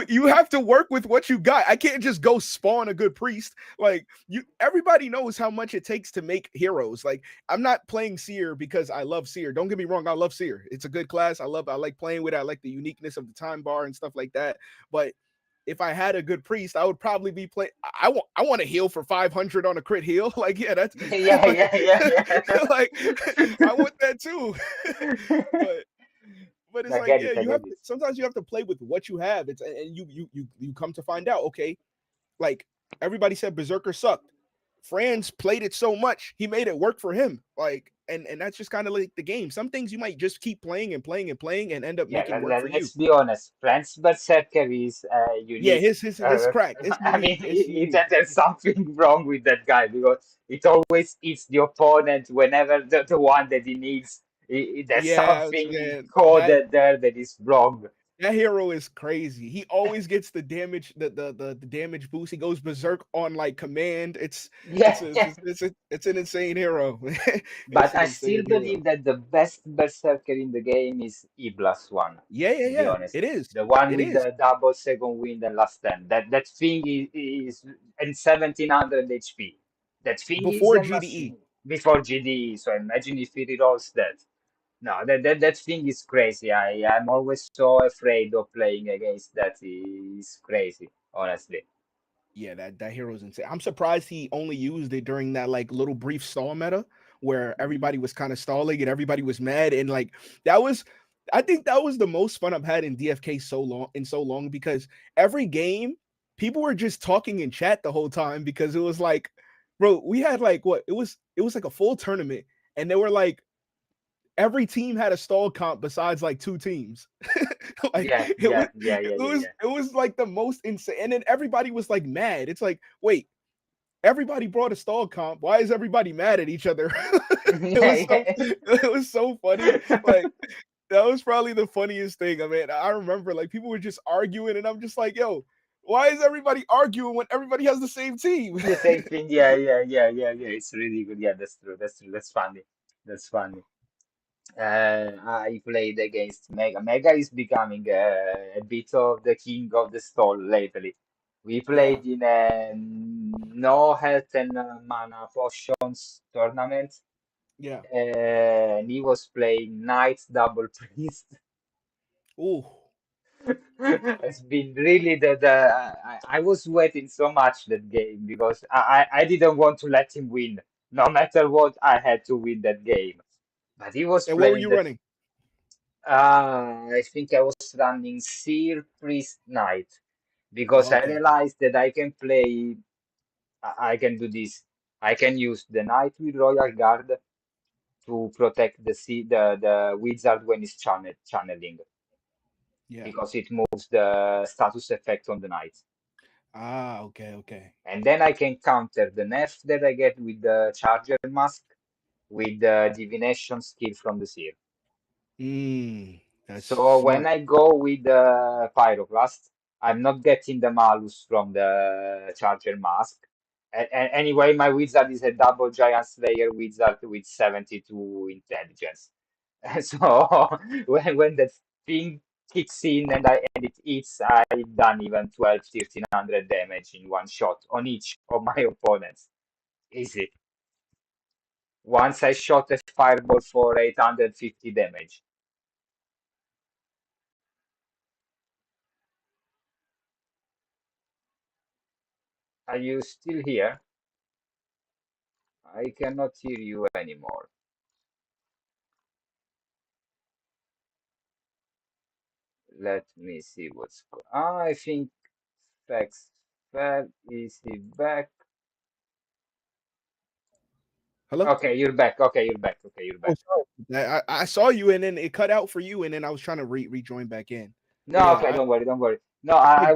you have to work with what you got. I can't just go spawn a good priest. Like you everybody knows how much it takes to make heroes. Like I'm not playing seer because I love seer. Don't get me wrong, I love seer. It's a good class. I like playing with it. I like the uniqueness of the time bar and stuff like that. But if I had a good priest, I would probably be playing. I want to heal for 500 on a crit heal. Like yeah, that's Yeah, like, yeah, yeah, like I want that too. yeah. but it's I like get yeah, it. I you get have it. to sometimes you have to play with what you have. It's and you come to find out okay, like everybody said Berserker sucked. Franz played it so much, he made it work for him. Like and that's just kind of like the game. Some things you might just keep playing and playing and playing and end up Yeah, making work for you. let's be honest. Franz Berserker is Yeah, unique. his crack. It's I mean, unique. It's unique. there's something wrong with that guy because it always eats the opponent whenever the one that he needs. There's Yeah, something man. coded there that is wrong. That hero is crazy. He always gets the damage, the damage boost. He goes berserk on like command. Yeah, yeah. It's an insane hero. It's But an I still insane hero. believe that the best Berserker in the game is Iblas one, to be Yeah. honest. It is. The one It with is. the double second wind and last stand. That thing is and 1700 HP. That thing is Before a GDE. machine before GDE. So imagine if he rerolls that. No, that thing is crazy. I'm always so afraid of playing against that. It's crazy, honestly. Yeah, that hero is insane. I'm surprised he only used it during that like little brief stall meta where Mhm. everybody was kind of stalling and everybody was mad and like that was I think that was the most fun I've had in DFK so long because every game people were just talking in chat the whole time because it was like bro, we had like what? It was like a full tournament and there were like every team had a stall comp besides like two teams. Like Yeah, it was yeah, yeah, yeah, yeah, yeah. it was like the most insane. And then everybody was like mad. It's like, wait, everybody brought a stall comp. Why is everybody mad at each other? Yeah, yeah. It was so funny. Like that was probably the funniest thing. I mean, I remember like people were just arguing, and I'm just like, yo, why is everybody arguing when everybody has the same team? The same thing. Yeah, yeah, yeah, yeah, yeah. It's really good. Yeah, that's true. That's true. That's funny. That's funny. I played against Mega. Mega is becoming a bit of the king of the stall lately. We Yeah. played in a no health and mana potions tournament, Yeah. and he was playing Knight Double Priest. Ooh. It's been really I was sweating so much that game because I didn't want to let him win. No matter what, I had to win that game. But he was And what were playing you that. running? I think I was running Seer Priest Knight because Oh, I okay. realized that I can play. I can do this. I can use the Knight with Royal Guard to protect the wizard when he's channeling Yeah. because it moves the status effect on the Knight. Ah, okay, okay. And then I can counter the nerf that I get with the Charger Mask with the Divination skill from the Seer. That's So when smart. I go with the Pyroclast, I'm not getting the Malus from the Charger Mask. Anyway, my wizard is a double Giant Slayer wizard with 72 intelligence. So when that thing kicks in and it hits, I've done even 12, 1300 damage in one shot on each of my opponents. Easy. Once I shot a fireball for 850 damage. Are you still here? I cannot hear you anymore. Let me see what's going on. I think Fax Fab is he back? Hello? Okay, you're back. Okay, you're back. Okay, you're Oh, back. sorry. I saw you and then it cut out for you and then I was trying to rejoin back in. But No, yeah, okay, I don't worry, don't worry. No, yeah,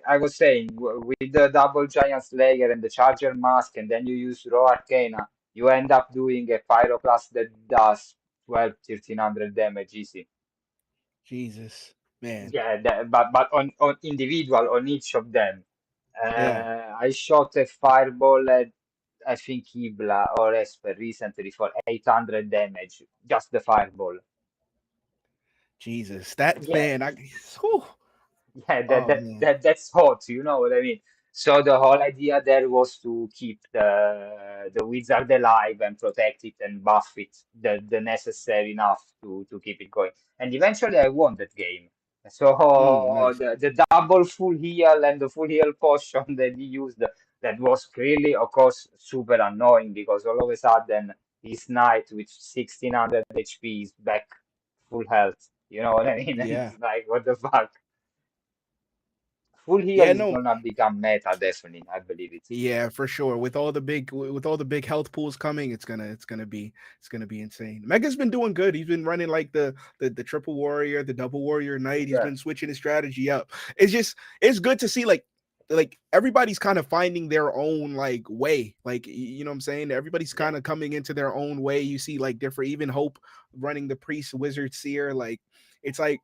I was saying with the double giant slayer and the charger mask, and then you use raw arcana, you end up doing a pyroclast that does 12, 1300 damage easy. Jesus. Man. Yeah, but on individual on each of them. Yeah. I shot a fireball at I think Ibla or Esper recently for 800 damage, just the fireball. Jesus. That Yeah, man, whew. yeah, Oh man. that's hot, you know what I mean? So the whole idea there was to keep the wizard alive and protect it and buff it the necessary enough to keep it going. And eventually I won that game. So Nice. the double full heal and the full heal potion that he used that was really of course super annoying because all of a sudden his knight with 1600 HP is back full health. You know what I mean? And Yeah. it's like what the fuck? Full heal Yeah, is no. gonna become meta, definitely. I believe it. Yeah, for sure. With all the big health pools coming, it's gonna be insane. Mega's been doing good. He's been running like the triple warrior, the double warrior knight. He's Yeah, been switching his strategy up. It's good to see like everybody's kind of finding their own like way. Like you know what I'm saying? Everybody's yeah, kind of coming into their own way. You see like different even Hope running the priest wizard seer. Like it's like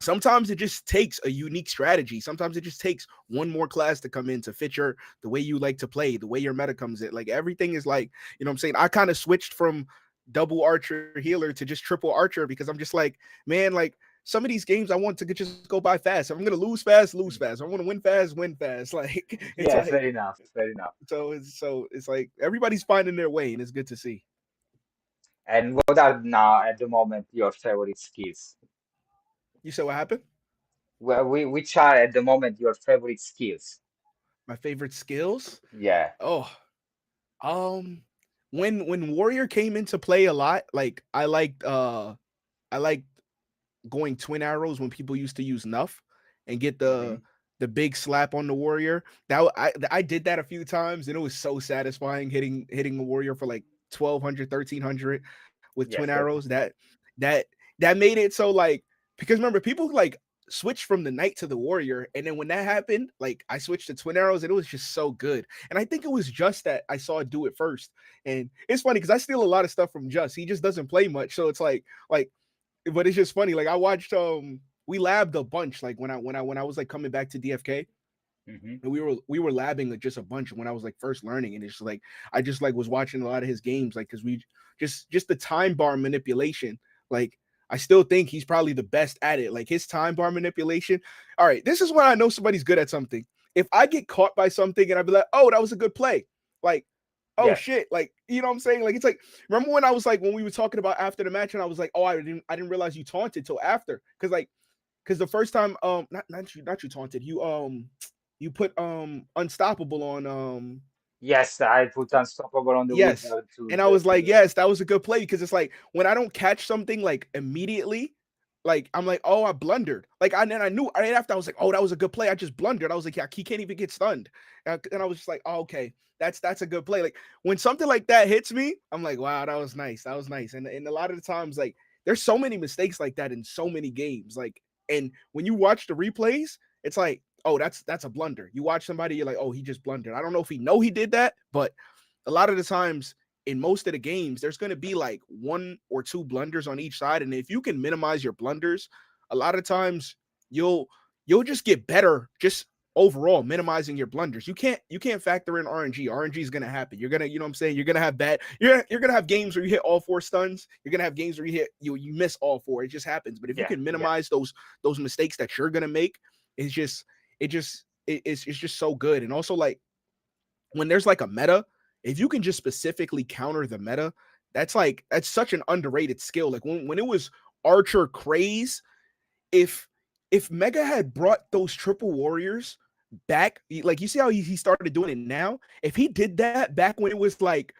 sometimes it just takes a unique strategy. Sometimes it just takes one more class to come in to fit your the way you like to play, the way your meta comes in. Like everything is like, you know what I'm saying? I kind of switched from double archer healer to just triple archer because I'm just like, man, like some of these games I want to just go by fast. If I'm gonna lose fast, lose fast. I want to win fast, win fast. Like it's yeah. like Fair enough. Fair enough. so it's like everybody's finding their way and it's good to see. And what are now at the moment your favorite skills? You said what happened? Which are at the moment your favorite skills? My favorite skills? Yeah. Oh, Um, when Warrior came into play a lot, like I liked going twin arrows when people used to use Nuff and get Hmm. the big slap on the Warrior. I did that a few times and it was so satisfying hitting a Warrior for like 1200, 1300 with twin Yes, arrows. That that made it so like because remember people like switched from the knight to the warrior, and then when that happened, like I switched to twin arrows, and it was just so good. And I think it was just that I saw it do it first. And it's funny because I steal a lot of stuff from Just. He just doesn't play much, so it's like, but it's just funny. Like I watched we labbed a bunch like when I was like coming back to DFK, hmm and we were labbing like, just a bunch when I was like first learning, and it's like I just like was watching a lot of his games, like because we just the time bar manipulation, like I still think he's probably the best at it, like his time bar manipulation. All right, this is when I know somebody's good at something. If I get caught by something and I'd be like, oh, that was a good play, like oh Yeah. shit, like you know what I'm saying, like it's like remember when I was like when we were talking about after the match and I was like, oh, I didn't realize you taunted till after, because the first time not you taunted you put unstoppable on Yes, I put Unstoppable on the yes, wizard to and I the was to like the yes, that was a good play because it's like when I don't catch something like immediately, like I'm like oh I blundered, like and then I knew right after I was like oh that was a good play, I just blundered, I was like yeah he can't even get stunned, and I was just like oh okay that's a good play, like when something like that hits me I'm like wow that was nice, and a lot of the times like there's so many mistakes like that in so many games, like and when you watch the replays it's like oh that's a blunder, you watch somebody you're like oh he just blundered, I don't know if he know he did that, but a lot of the times in most of the games, there's going to be like one or two blunders on each side, and if you can minimize your blunders, a lot of times you'll you'll just get better just overall minimizing your blunders. You can't factor in RNG. RNG is going to happen. You're going to, you know what I'm saying? You're going to have bad you're going to have games where you hit all four stuns. You're going to have games where you miss all four. It just happens. But if you yeah, can yeah, minimize those mistakes that you're going to make, it's just so good. And also like when there's like a meta, if you can just specifically counter the meta, that's such an underrated skill. Like when it was Archer craze, if if Mega had brought those triple warriors back, like you see how he started doing it now. If he did that back when it was like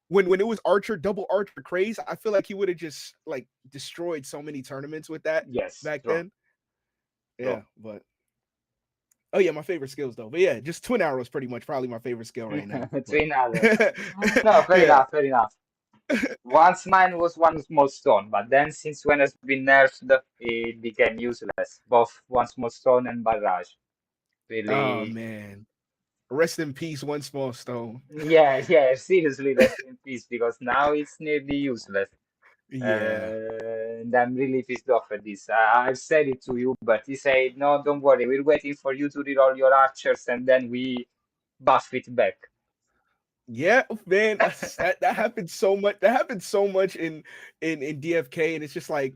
when it was Archer double Archer craze, I feel like he would have just like destroyed so many tournaments with that yes, back true, then. true. Yeah, but oh yeah, my favorite skills though. But yeah, just twin arrows pretty much probably my favorite skill right now. But Twin others. No, fair yeah. enough, fair enough. Once mine was one small stone, but then since when it's been nerfed, it became useless. Both one small stone and barrage. Oh Really, man. Rest in peace, one small stone. yeah, yeah, seriously, rest in peace, because now it's nearly useless. Yeah. And I'm really pissed off at this. I've said it to you, but he said, no, don't worry, we're waiting for you to reroll your archers and then we buff it back. Yeah, man, that happened so much. That happened so much in DFK, and it's just like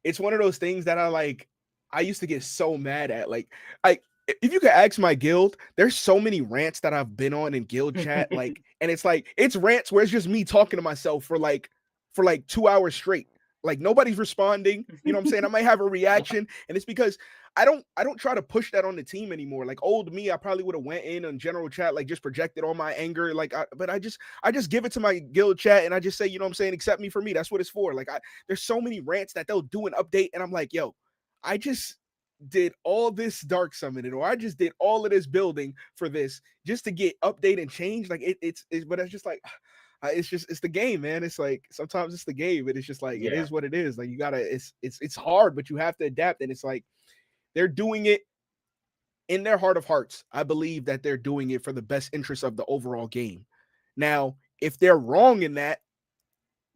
it's one of those things that I used to get so mad at. Like I if you could ask my guild, there's so many rants that I've been on in guild chat, like, and it's like it's rants where it's just me talking to myself for like 2 hours straight. Like nobody's responding. You know what I'm saying? I might have a reaction, and it's because I don't try to push that on the team anymore. Like old me, I probably would have went in on general chat, like just projected all my anger. But I just give it to my guild chat and I just say, you know what I'm saying, accept me for me. That's what it's for. Like there's so many rants that they'll do an update, and I'm like, yo, I just did all this dark summoning, or I just did all of this building for this just to get update and change. Like but it's just like it's the game, man. It's like sometimes it's the game, and it's just like it Yeah, is what it is. Like you gotta, it's hard, but you have to adapt. And it's like they're doing it in their heart of hearts. I believe that they're doing it for the best interest of the overall game. Now, if they're wrong in that,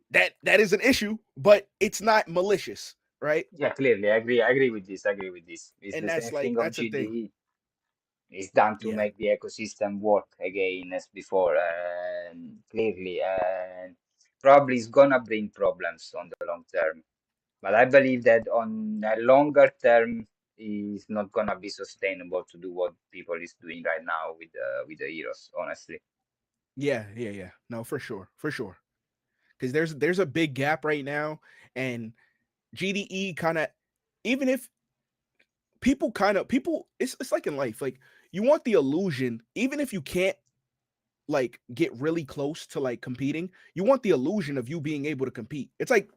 that is an issue, but it's not malicious, right? yeah, clearly, I agree with this, I agree with this. It's And the same that's like thing of that's a thing. GDE. It's done to Yeah. make the ecosystem work again as before, and clearly, and probably it's gonna bring problems on the long term. But I believe that on a longer term, it's not gonna be sustainable to do what people is doing right now with the heroes, honestly. Yeah, yeah, yeah. No, for sure. For sure. Because there's a big gap right now, and GDE kind of, even if people, it's like in life, like you want the illusion, even if you can't like get really close to like competing, you want the illusion of you being able to compete. It's like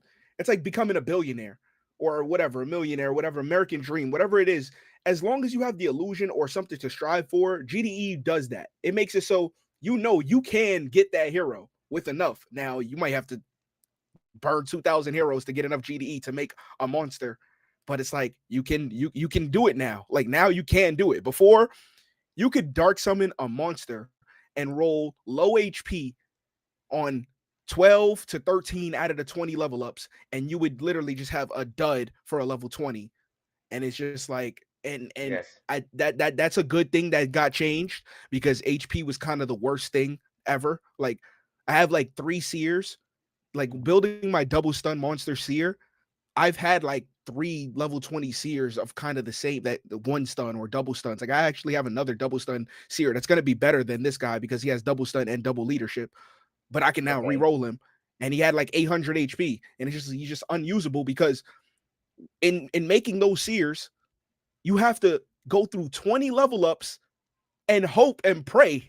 becoming a billionaire or whatever, a millionaire, whatever, American dream, whatever it is. As long as you have the illusion or something to strive for, GDE does that. It makes it so you know you can get that hero with enough. Now you might have to burn 2,000 heroes to get enough GDE to make a monster. But it's like you can do it now. Like now you can do it. Before you could dark summon a monster and roll low HP on 12 to 13 out of the 20 level ups, and you would literally just have a dud for a level 20. And it's just like, and Yes. that's a good thing that got changed, because HP was kind of the worst thing ever. Like I have like 3 seers, like building my double stun monster seer. I've had like 3 level 20 seers of kind of the same, that the one stun or double stuns. Like I actually have another double stun seer that's going to be better than this guy because he has double stun and double leadership, but I can now Okay. re-roll him. And he had like 800 HP, and it's just he's just unusable because in making those seers, you have to go through 20 level ups and hope and pray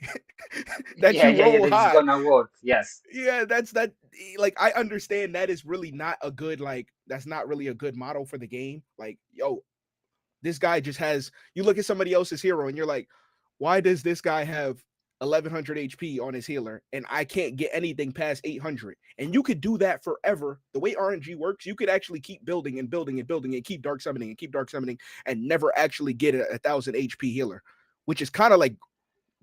that Yeah, you yeah, yeah. roll That is high. gonna work. Yes. Yeah, that's that. Like I understand that is really not a good, like that's not really a good model for the game. Like, yo, this guy just has, you look at somebody else's hero and you're like, why does this guy have 1100 HP on his healer and I can't get anything past 800? And you could do that forever. The way RNG works, you could actually keep building and building and building and keep dark summoning and keep dark summoning and never actually get a 1000 HP healer, which is kind of like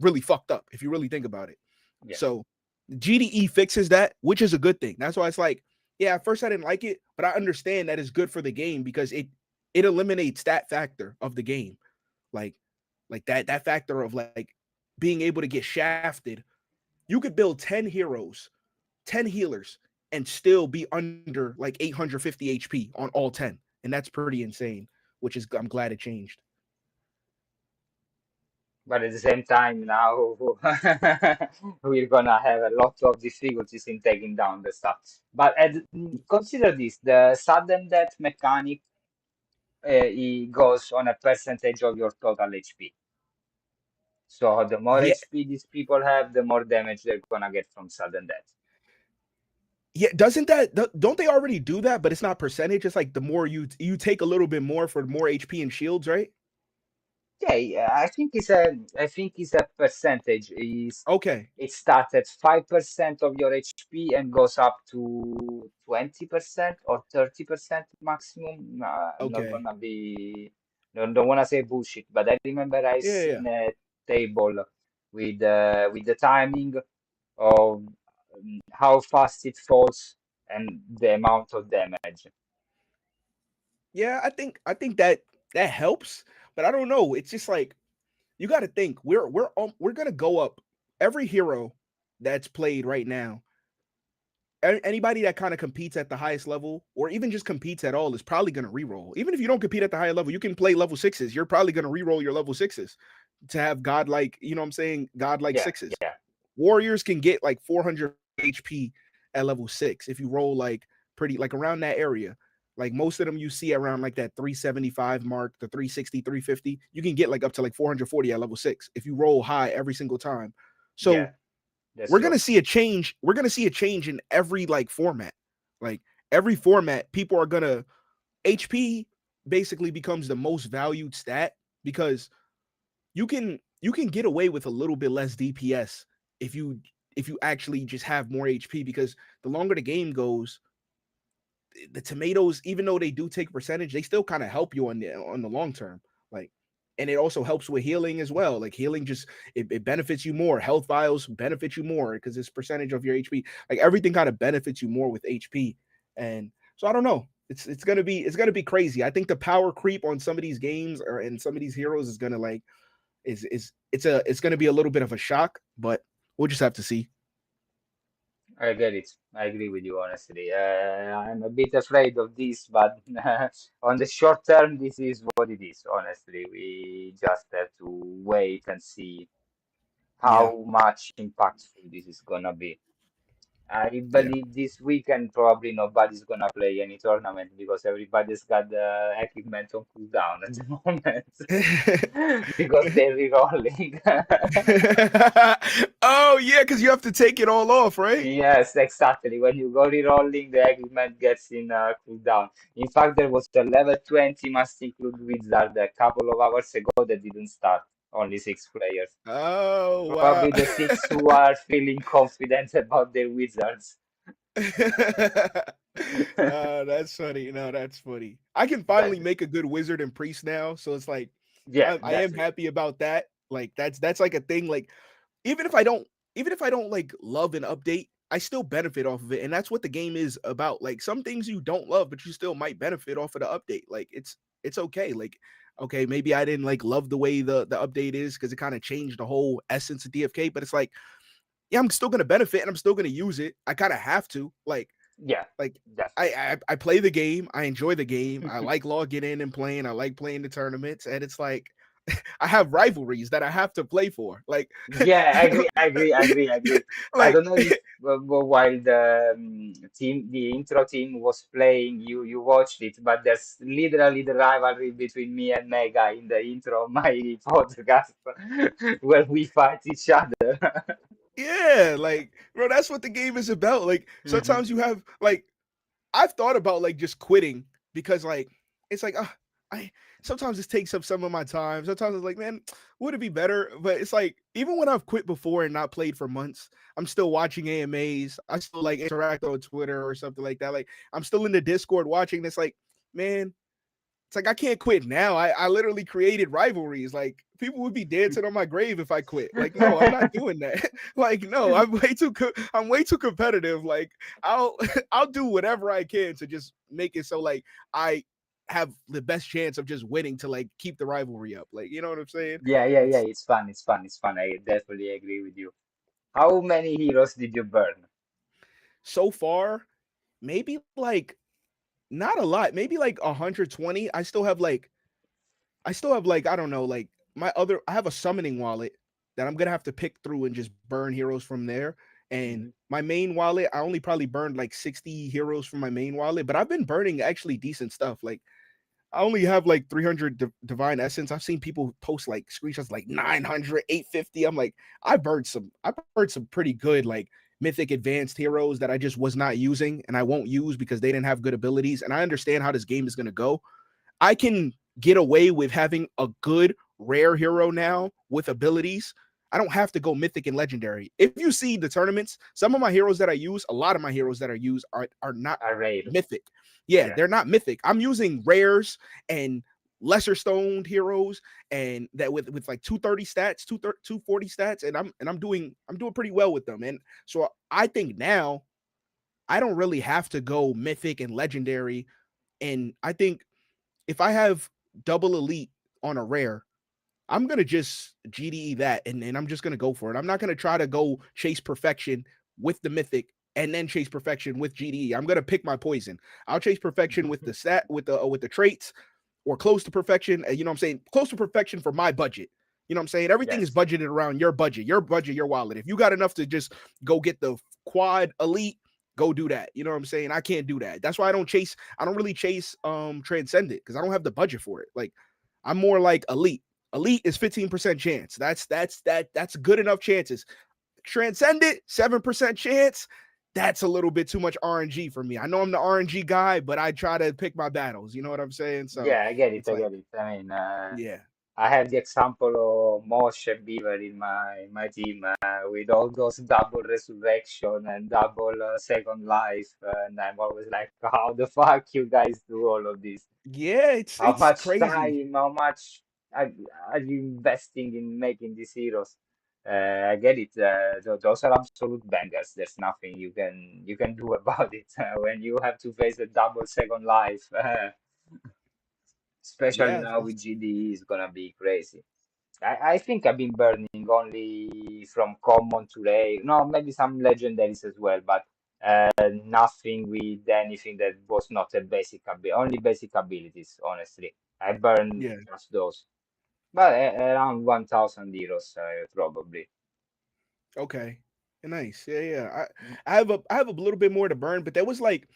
really fucked up if you really think about it. Yes. So GDE fixes that, which is a good thing. That's why it's like, yeah, at first I didn't like it, but I understand that it's good for the game because it eliminates that factor of the game. Like that factor of like being able to get shafted. You could build 10 heroes, 10 healers, and still be under like 850 HP on all 10. And that's pretty insane, which is I'm glad it changed. But at the same time, now we're gonna have a lot of difficulties in taking down the stuff. But consider this: the sudden death mechanic, it goes on a percentage of your total HP. So the more Yeah, HP these people have, the more damage they're gonna get from sudden death. yeah, doesn't that don't they already do that? But it's not percentage. It's like the more you take a little bit more for more HP and shields, right? Yeah, yeah, I think it's a percentage. Is Okay, it starts at 5% of your HP and goes up to 20% or 30% maximum. No, I'm not okay, gonna be, don't wanna say bullshit, but I remember I yeah, yeah. seen a table with the timing of how fast it falls and the amount of damage. Yeah, I think that helps, but I don't know. It's just like you got to think we're gonna go up every hero that's played right now. Anybody that kind of competes at the highest level, or even just competes at all, is probably gonna reroll. Even if you don't compete at the higher level, you can play level sixes. You're probably gonna reroll your level sixes to have godlike. You know what I'm saying? Godlike Yeah, sixes. yeah, Warriors can get like 400 HP at level 6 if you roll like pretty like around that area. Like most of them you see around like that 375 mark, the 360, 350. You can get like up to like 440 at level 6 if you roll high every single time. yeah. So That's we're gonna true. see a change. We're gonna see a change in every like format. Like every format, people are gonna HP basically becomes the most valued stat because you can get away with a little bit less DPS if you actually just have more HP, because the longer the game goes, the tomatoes, even though they do take percentage, they still kind of help you on the long term. Like, and it also helps with healing as well. Like healing just it benefits you more. Health vials benefit you more because it's percentage of your HP. Like everything kind of benefits you more with HP. And so I don't know. It's gonna be crazy. I think the power creep on some of these games or in some of these heroes is gonna like it's going to be a little bit of a shock, but we'll just have to see. I get it. I agree with you, honestly. I'm a bit afraid of this, but on the short term, this is what it is. Honestly, we just have to wait and see Yeah, how much impactful this is gonna be. I yeah. believe this weekend probably nobody's gonna play any tournament because everybody's got the equipment on cooldown at the moment because they're re-rolling. Oh yeah, because you have to take it all off, right? Yes, exactly. When you go re-rolling, the equipment gets in cooldown. In fact, there was a level 20 must include wizard a couple of hours ago that didn't start. Only 6 players. Oh wow. Probably the six who are feeling confident about their wizards. That's funny. No, that's funny. I can finally That, make a good wizard and priest now, so it's like yeah, I that's am it. happy about that. Like that's like a thing. Like even if I don't even if I don't like love an update, I still benefit off of it. And that's what the game is about. Like some things you don't love, but you still might benefit off of the update. Like it's okay. Like okay, maybe I didn't like love the way the update is because it kind of changed the whole essence of DFK, but it's like, yeah, I'm still gonna benefit and I'm still gonna use it. I kind of have to. Yeah, Like that's I play the game, I enjoy the game, I like logging in and playing, I like playing the tournaments, and it's like I have rivalries that I have to play for. yeah, I agree, I agree, I agree, I agree. I Like don't know if while the the intro team was playing, you watched it, but there's literally the rivalry between me and Mega in the intro of my podcast where we fight each other. yeah, like bro, that's what the game is about. Like Mhm. sometimes you have like I've thought about like just quitting because like it's like I sometimes it takes up some of my time. Sometimes it's like, man, would it be better? But it's like even when I've quit before and not played for months, I'm still watching AMAs. I still like interact on Twitter or something like that. Like I'm still in the Discord watching. It's like, man, it's like I can't quit now. I literally created rivalries. Like people would be dancing on my grave if I quit. Like no, I'm not doing that. Like no, I'm way too competitive. Like I'll I'll do whatever I can to just make it so like I have the best chance of just winning to like keep the rivalry up. Like you know what I'm saying? Yeah, yeah, yeah. It's It's fun. It's fun. It's fun. I definitely agree with you. How many heroes did you burn? so far maybe like not a lot. Maybe like 120. I still have like I don't know, like my other I have a summoning wallet that I'm gonna have to pick through and just burn heroes from there. And Mhm. my main wallet, I only probably burned like 60 heroes from my main wallet, but I've been burning actually decent stuff. Like I only have like 300 divine essence. I've seen people post like screenshots like 900, 850. I'm like, I burned some pretty good like mythic advanced heroes that I just was not using and I won't use because they didn't have good abilities. And I understand how this game is gonna go. I can get away with having a good rare hero now with abilities. I don't have to go mythic and legendary. If you see the tournaments, some of my heroes that I use, a lot of my heroes that I use are not A rare. mythic. Yeah, Yeah. they're not mythic. I'm using rares and lesser stoned heroes and that with like 230 stats, 240 stats and I'm doing pretty well with them. And so I think now I don't really have to go mythic and legendary and I think if I have double elite on a rare, I'm gonna just GDE that and I'm just gonna go for it. I'm not gonna try to go chase perfection with the mythic and then chase perfection with GDE. I'm gonna pick my poison. I'll chase perfection with the stat with the traits or close to perfection. You know what I'm saying? Close to perfection for my budget. You know what I'm saying? Everything is Yes. budgeted around your budget, your wallet. If you got enough to just go get the quad elite, go do that. You know what I'm saying? I can't do that. That's why I don't really chase transcendent because I don't have the budget for it. Like I'm more like elite. Elite is 15% chance. That's good enough chances. Transcendent, 7% chance. That's a little bit too much RNG for me. I know I'm the RNG guy, but I try to pick my battles. You know what I'm saying? So Yeah, I get it. it's I like, get it. I mean, yeah, I have the example of Mosh and Beaver in my team with all those double resurrection and double second life, and I'm always like, how the fuck you guys do all of this? yeah, How it's much crazy. time, how much are, are you investing in making these heroes? I get it. Those are absolute bangers. There's nothing you can do about it when you have to face a double second life. Especially Yeah, now with GDE, is gonna be crazy. I think I've been burning only from common to rare. No, maybe some legendaries as well, but nothing with anything that was not a basic ability. Only basic abilities, honestly. I burned yeah. just those. But around 1,000 euros, probably. Okay. Nice. Yeah, yeah. I have a little bit more to burn, but there was like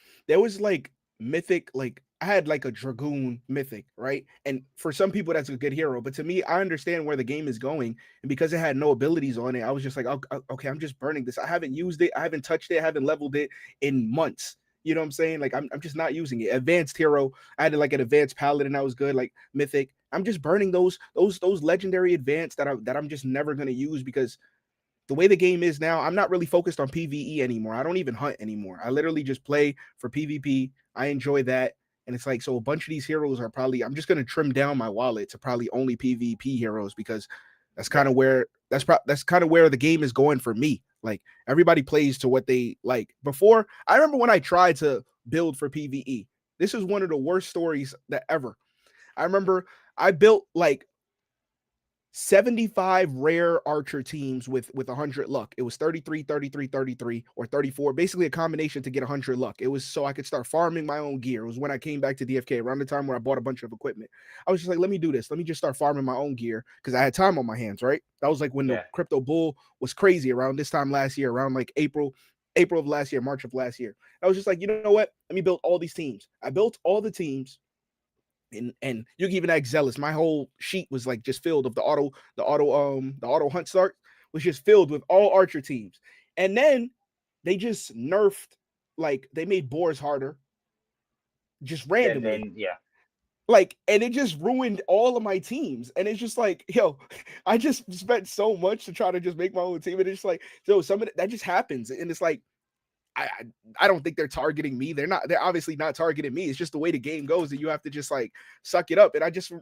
mythic like I had like a dragoon mythic, right? And for some people that's a good hero, but to me I understand where the game is going and because it had no abilities on it, I was just like, okay, I'm just burning this. I haven't used it, I haven't touched it, I haven't leveled it in months. You know what I'm saying? Like I'm just not using it. Advanced hero, I had like an advanced paladin that was good, like mythic. I'm just burning those legendary advanced that I'm just never going to use because the way the game is now, I'm not really focused on PvE anymore. I don't even hunt anymore. I literally just play for PvP. I enjoy that. And it's like, so a bunch of these heroes are probably, I'm just going to trim down my wallet to probably only PvP heroes because that's kind Yeah, of where, that's kind of where the game is going for me. Like everybody plays to what they like. Before, I remember when I tried to build for PvE. This is one of the worst stories that ever. I remember I built like 75 rare archer teams with 100 luck. It was 33, 33, 33, or 34, basically a combination to get 100 luck. It was so I could start farming my own gear. It was when I came back to DFK around the time where I bought a bunch of equipment. I was just like, let me do this. Let me just start farming my own gear because I had time on my hands, right? That was like when the yeah. crypto bull was crazy around this time last year, around like April of last year, March of last year. I was just like, you know what? Let me build all these teams. I built all the teams, and you can even act zealous. My whole sheet was like just filled of the auto hunt start was just filled with all archer teams. And then they just nerfed, like they made boars harder just randomly. Then yeah. Like, and it just ruined all of my teams. And it's just like, yo, I just spent so much to try to just make my own team. And it's like, so some of that just happens. And it's like, I, I don't think they're targeting me. They're obviously not targeting me. It's just the way the game goes, and you have to just like suck it up. And I just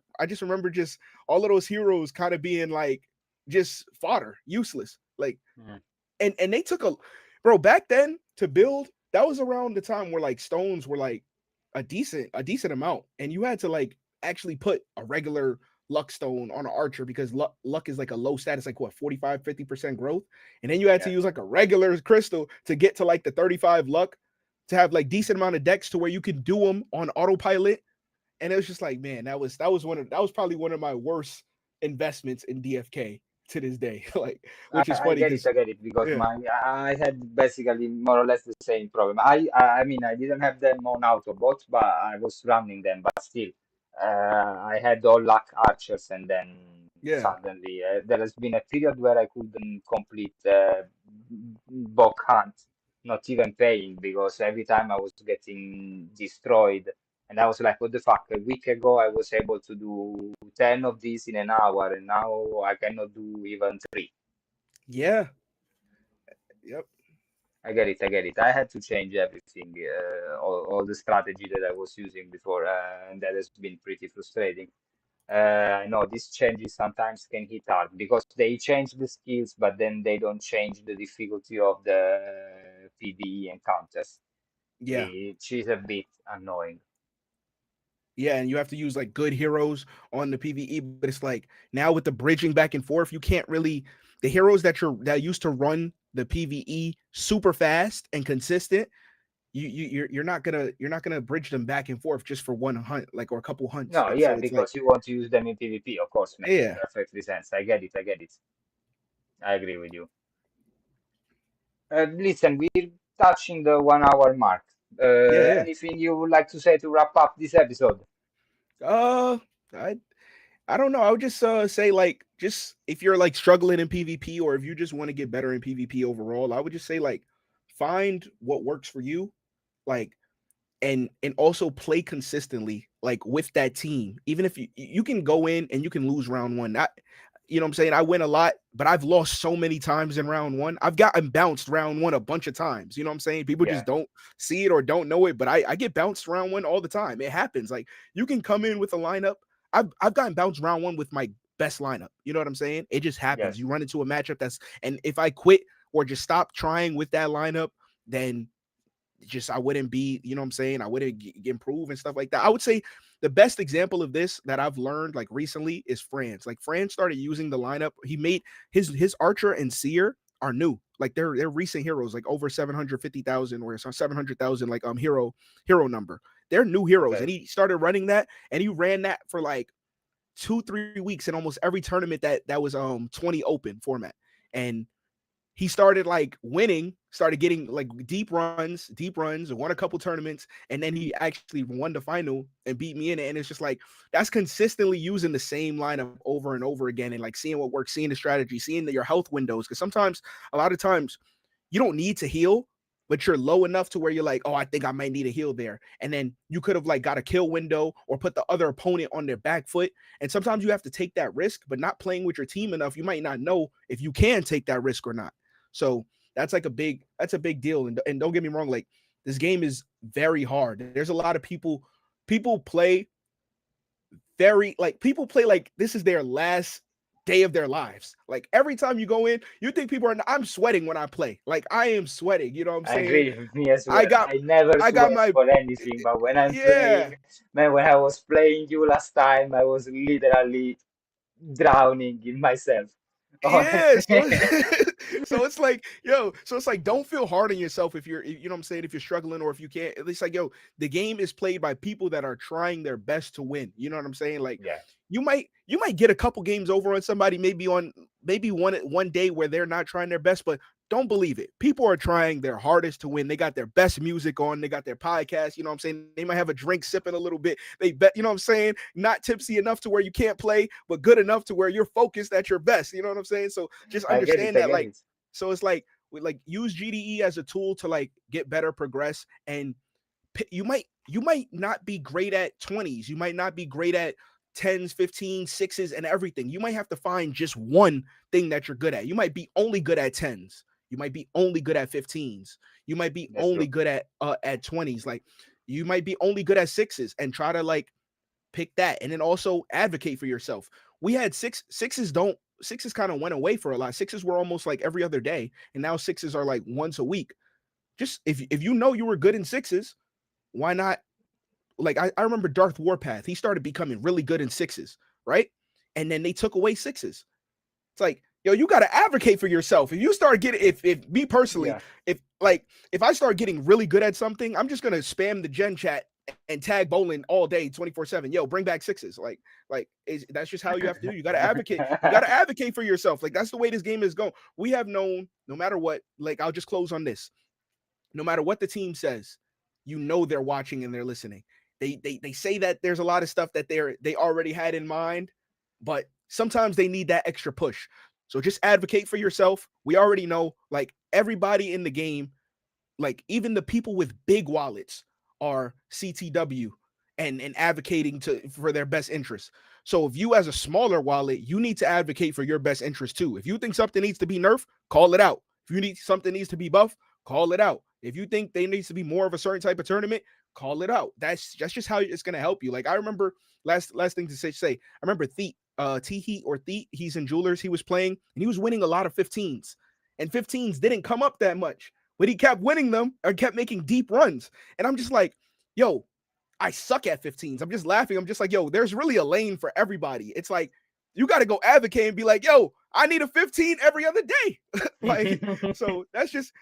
remember just all of those heroes kind of being like just fodder, useless. Like, Mm. and they took a, bro, back then to build, that was around the time where like stones were like a decent amount, and you had to like actually put a regular luck stone on an archer because luck is like a low status, like what, 45-50% growth. And then you had to Yeah. use like a regular crystal to get to like the 35 luck to have like decent amount of decks to where you can do them on autopilot. And it was just like, man, that was probably one of my worst investments in DFK to this day. Like, which is I funny get it, because I get it, because yeah, I had basically more or less the same problem. I mean, I didn't have them on Autobot, but I was running them, but still, I had all luck archers, and then yeah, suddenly there has been a period where I couldn't complete bog hunt, not even paying, because every time I was getting destroyed, and I was like, what the fuck? A week ago I was able to do 10 of these in an hour, and now I cannot do even three. yeah, yep, I get it. I get it. I had to change everything, all the strategy that I was using before, and that has been pretty frustrating. I know these changes sometimes can hit hard because they change the skills, but then they don't change the difficulty of the PvE encounters, yeah. which is a bit annoying. Yeah, and you have to use like good heroes on the PvE, but it's like now with the bridging back and forth, you can't really, the heroes that used to run the PvE super fast and consistent, you're not gonna bridge them back and forth just for one hunt, like, or a couple hunts. No, Like, yeah, so it's like, because you want to use them in PvP, of course, makes yeah, perfectly sense. I get it. I get it. I agree with you. Listen, we're touching the 1 hour mark. yeah, yeah. Anything you would like to say to wrap up this episode? Uh, I I don't know. I would just say like, just if you're like struggling in PvP or if you just want to get better in PvP overall, I would just say like find what works for you. Like, and also play consistently like with that team. Even if you can go in and you can lose round one. Not, you know what I'm saying? I win a lot, but I've lost so many times in round one. I've gotten bounced round one a bunch of times. You know what I'm saying? People just Yeah, don't see it or don't know it, but I get bounced round one all the time. It happens. Like, you can come in with a lineup. I've gotten bounced round one with my best lineup. You know what I'm saying? It just happens. yes, You run into a matchup that's, and if I quit or just stop trying with that lineup, then just I wouldn't be, you know what I'm saying? I wouldn't improve and stuff like that. I would say the best example of this that I've learned like recently is France. Like, France started using the lineup. He made his Archer and Seer are new. Like, they're recent heroes, like over 750,000 or 700,000 like hero number. They're new heroes, okay. and he started running that, and he ran that for like 2-3 weeks in almost every tournament that was 20 open format. And he started like winning, started getting like deep runs, and won a couple tournaments, and then he actually won the final and beat me in it. And it's just like, that's consistently using the same lineup over and over again, and like seeing what works, seeing the strategy, seeing your health windows. Because sometimes, a lot of times, you don't need to heal. but you're low enough to where you're like, oh, I think I might need a heal there. And then you could have like got a kill window or put the other opponent on their back foot. And sometimes you have to take that risk, but not playing with your team enough, you might not know if you can take that risk or not. So that's a big deal. And don't get me wrong, like this game is very hard. There's a lot of people play people play like this is their last day of their lives. Like every time you go in, you think people are. I'm sweating when I play. Like I am sweating. You know what I'm I saying? agree with me as I well. got I never I got sweat my for anything, but when I'm yeah. playing, man, when I was playing you last time, I was literally drowning in myself. Yeah, Honestly. so so it's like, yo, so it's like don't feel hard on yourself if you know what I'm saying, if you're struggling or if you can't. It's like, yo, the game is played by people that are trying their best to win. You know what I'm saying? Like Yeah, you might get a couple games over on somebody maybe one day where they're not trying their best, but don't believe it. People are trying their hardest to win. They got their best music on, they got their podcast, you know what I'm saying? They might have a drink sipping a little bit. They bet, you know what I'm saying? Not tipsy enough to where you can't play, but good enough to where you're focused at your best. You know what I'm saying? So just I get it. understand I that, get like, it. so it's like we like use GDE as a tool to like get better, progress, and you might not be great at 20s. You might not be great at 10s, 15s, sixes, and everything. You might have to find just one thing that you're good at. You might be only good at 10s. You might be only good at 15s. You might be That's only true. good at 20s. Like you might be only good at sixes and try to like pick that. And then also advocate for yourself. We had sixes kind of went away for a lot. Sixes were almost like every other day. And now sixes are like once a week. Just if you know you were good in sixes, why not? Like I remember Darth Warpath. He started becoming really good in sixes, right? And then they took away sixes. It's like, yo, you got to advocate for yourself. If you start getting, if me personally, Yeah. if I start getting really good at something, I'm just gonna spam the gen chat and tag bowling all day, 24/7. Yo, bring back sixes. That's just how you have to do. You got to advocate. You got to advocate for yourself. Like that's the way this game is going. We have known, no matter what. Like I'll just close on this. No matter what the team says, you know they're watching and they're listening. They say that there's a lot of stuff that they already had in mind, but sometimes they need that extra push. So just advocate for yourself. We already know, like everybody in the game, like even the people with big wallets are CTW and advocating for their best interests. So if you as a smaller wallet, you need to advocate for your best interest too. If you think something needs to be nerfed, call it out. If you need something needs to be buffed, call it out. If you think they needs to be more of a certain type of tournament, call it out. That's just how it's gonna help you. Like I remember last thing to say. I remember T Heat or Theet, he's in Jewelers, he was playing and he was winning a lot of 15s. And 15s didn't come up that much, but he kept winning them or kept making deep runs. And I'm just like, yo, I suck at 15s. I'm just laughing. I'm just like, yo, there's really a lane for everybody. It's like you got to go advocate and be like, yo, I need a 15 every other day. Like, so that's just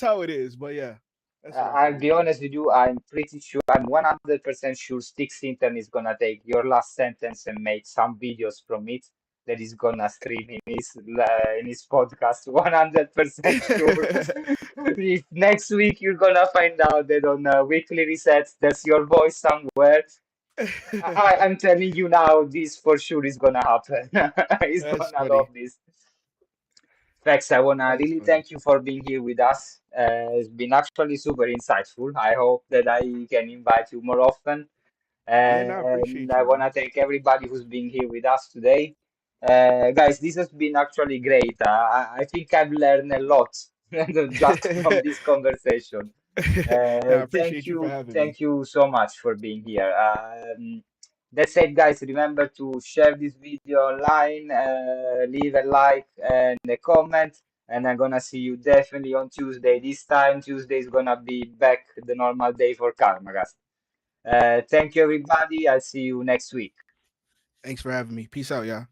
how it is. But yeah, that's what I I'll think be about it. honest with you, I'm pretty sure, I'm 100% sure Sticks Intern is gonna take your last sentence and make some videos from it that is gonna stream in his podcast. 100% sure. If next week you're gonna find out that on weekly resets there's your voice somewhere, I'm telling you now, this for sure is gonna happen. He's That's gonna funny. love this. Thanks. I wanna That's really funny. thank you for being here with us. It's been actually super insightful. I hope that I can invite you more often. Yeah, no, I And appreciate I you, wanna man. thank everybody who's been here with us today. Guys, this has been actually great. I think I've learned a lot just from this conversation. No, I appreciate you for having me. Thank you so much for being here. That's it, guys. Remember to share this video online, leave a like and a comment, and I'm gonna see you definitely on Tuesday. This time, Tuesday is gonna be back the normal day for Karmakast. Thank you, everybody. I'll see you next week. Thanks for having me. Peace out, y'all.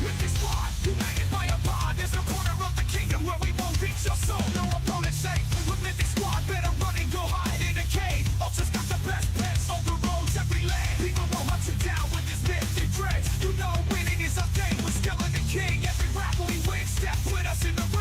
With this squad, united by a bond, there's no corner of the kingdom where we won't reach your soul. No opponent safe. With Mythic Squad, better run and go hide in a cave. Ultra's got the best pets on the roads every land. People will hunt you down with this mythic dread. You know winning is a thing with Skeleton King. Every rapper we win, step with us in the ring.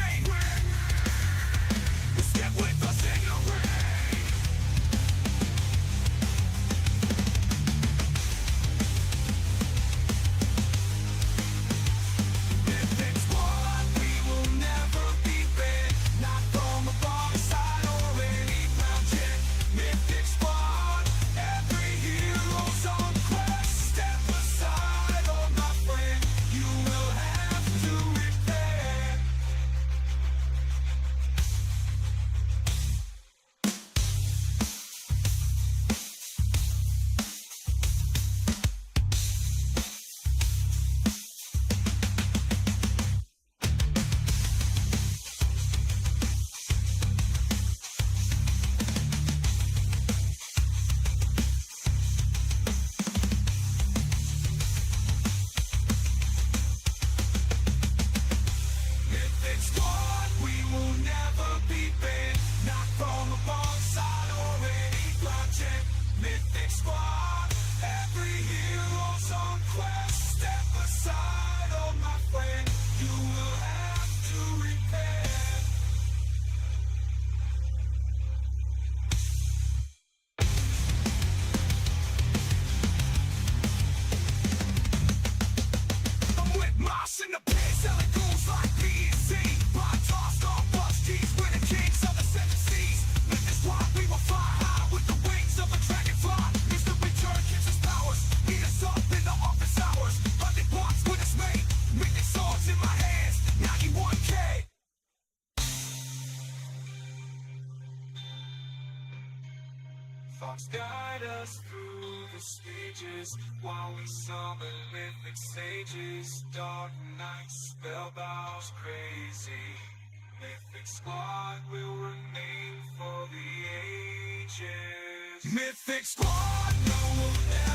Ross in the pit, selling goons like B and C. Rod tossed on bus keys, we're the kings of the seven seas. With this walk, we will fly high with the wings of a dragonfly. Mr. Return gives us powers, meet us up in the office hours. 100 bucks with us, mate. Midnight swords in my hands, 91K. Thoughts guide us through the stages while we summon mythic sages. Dark nights, spellbound, crazy. Mythic squad will remain for the ages. Mythic squad, no, we'll never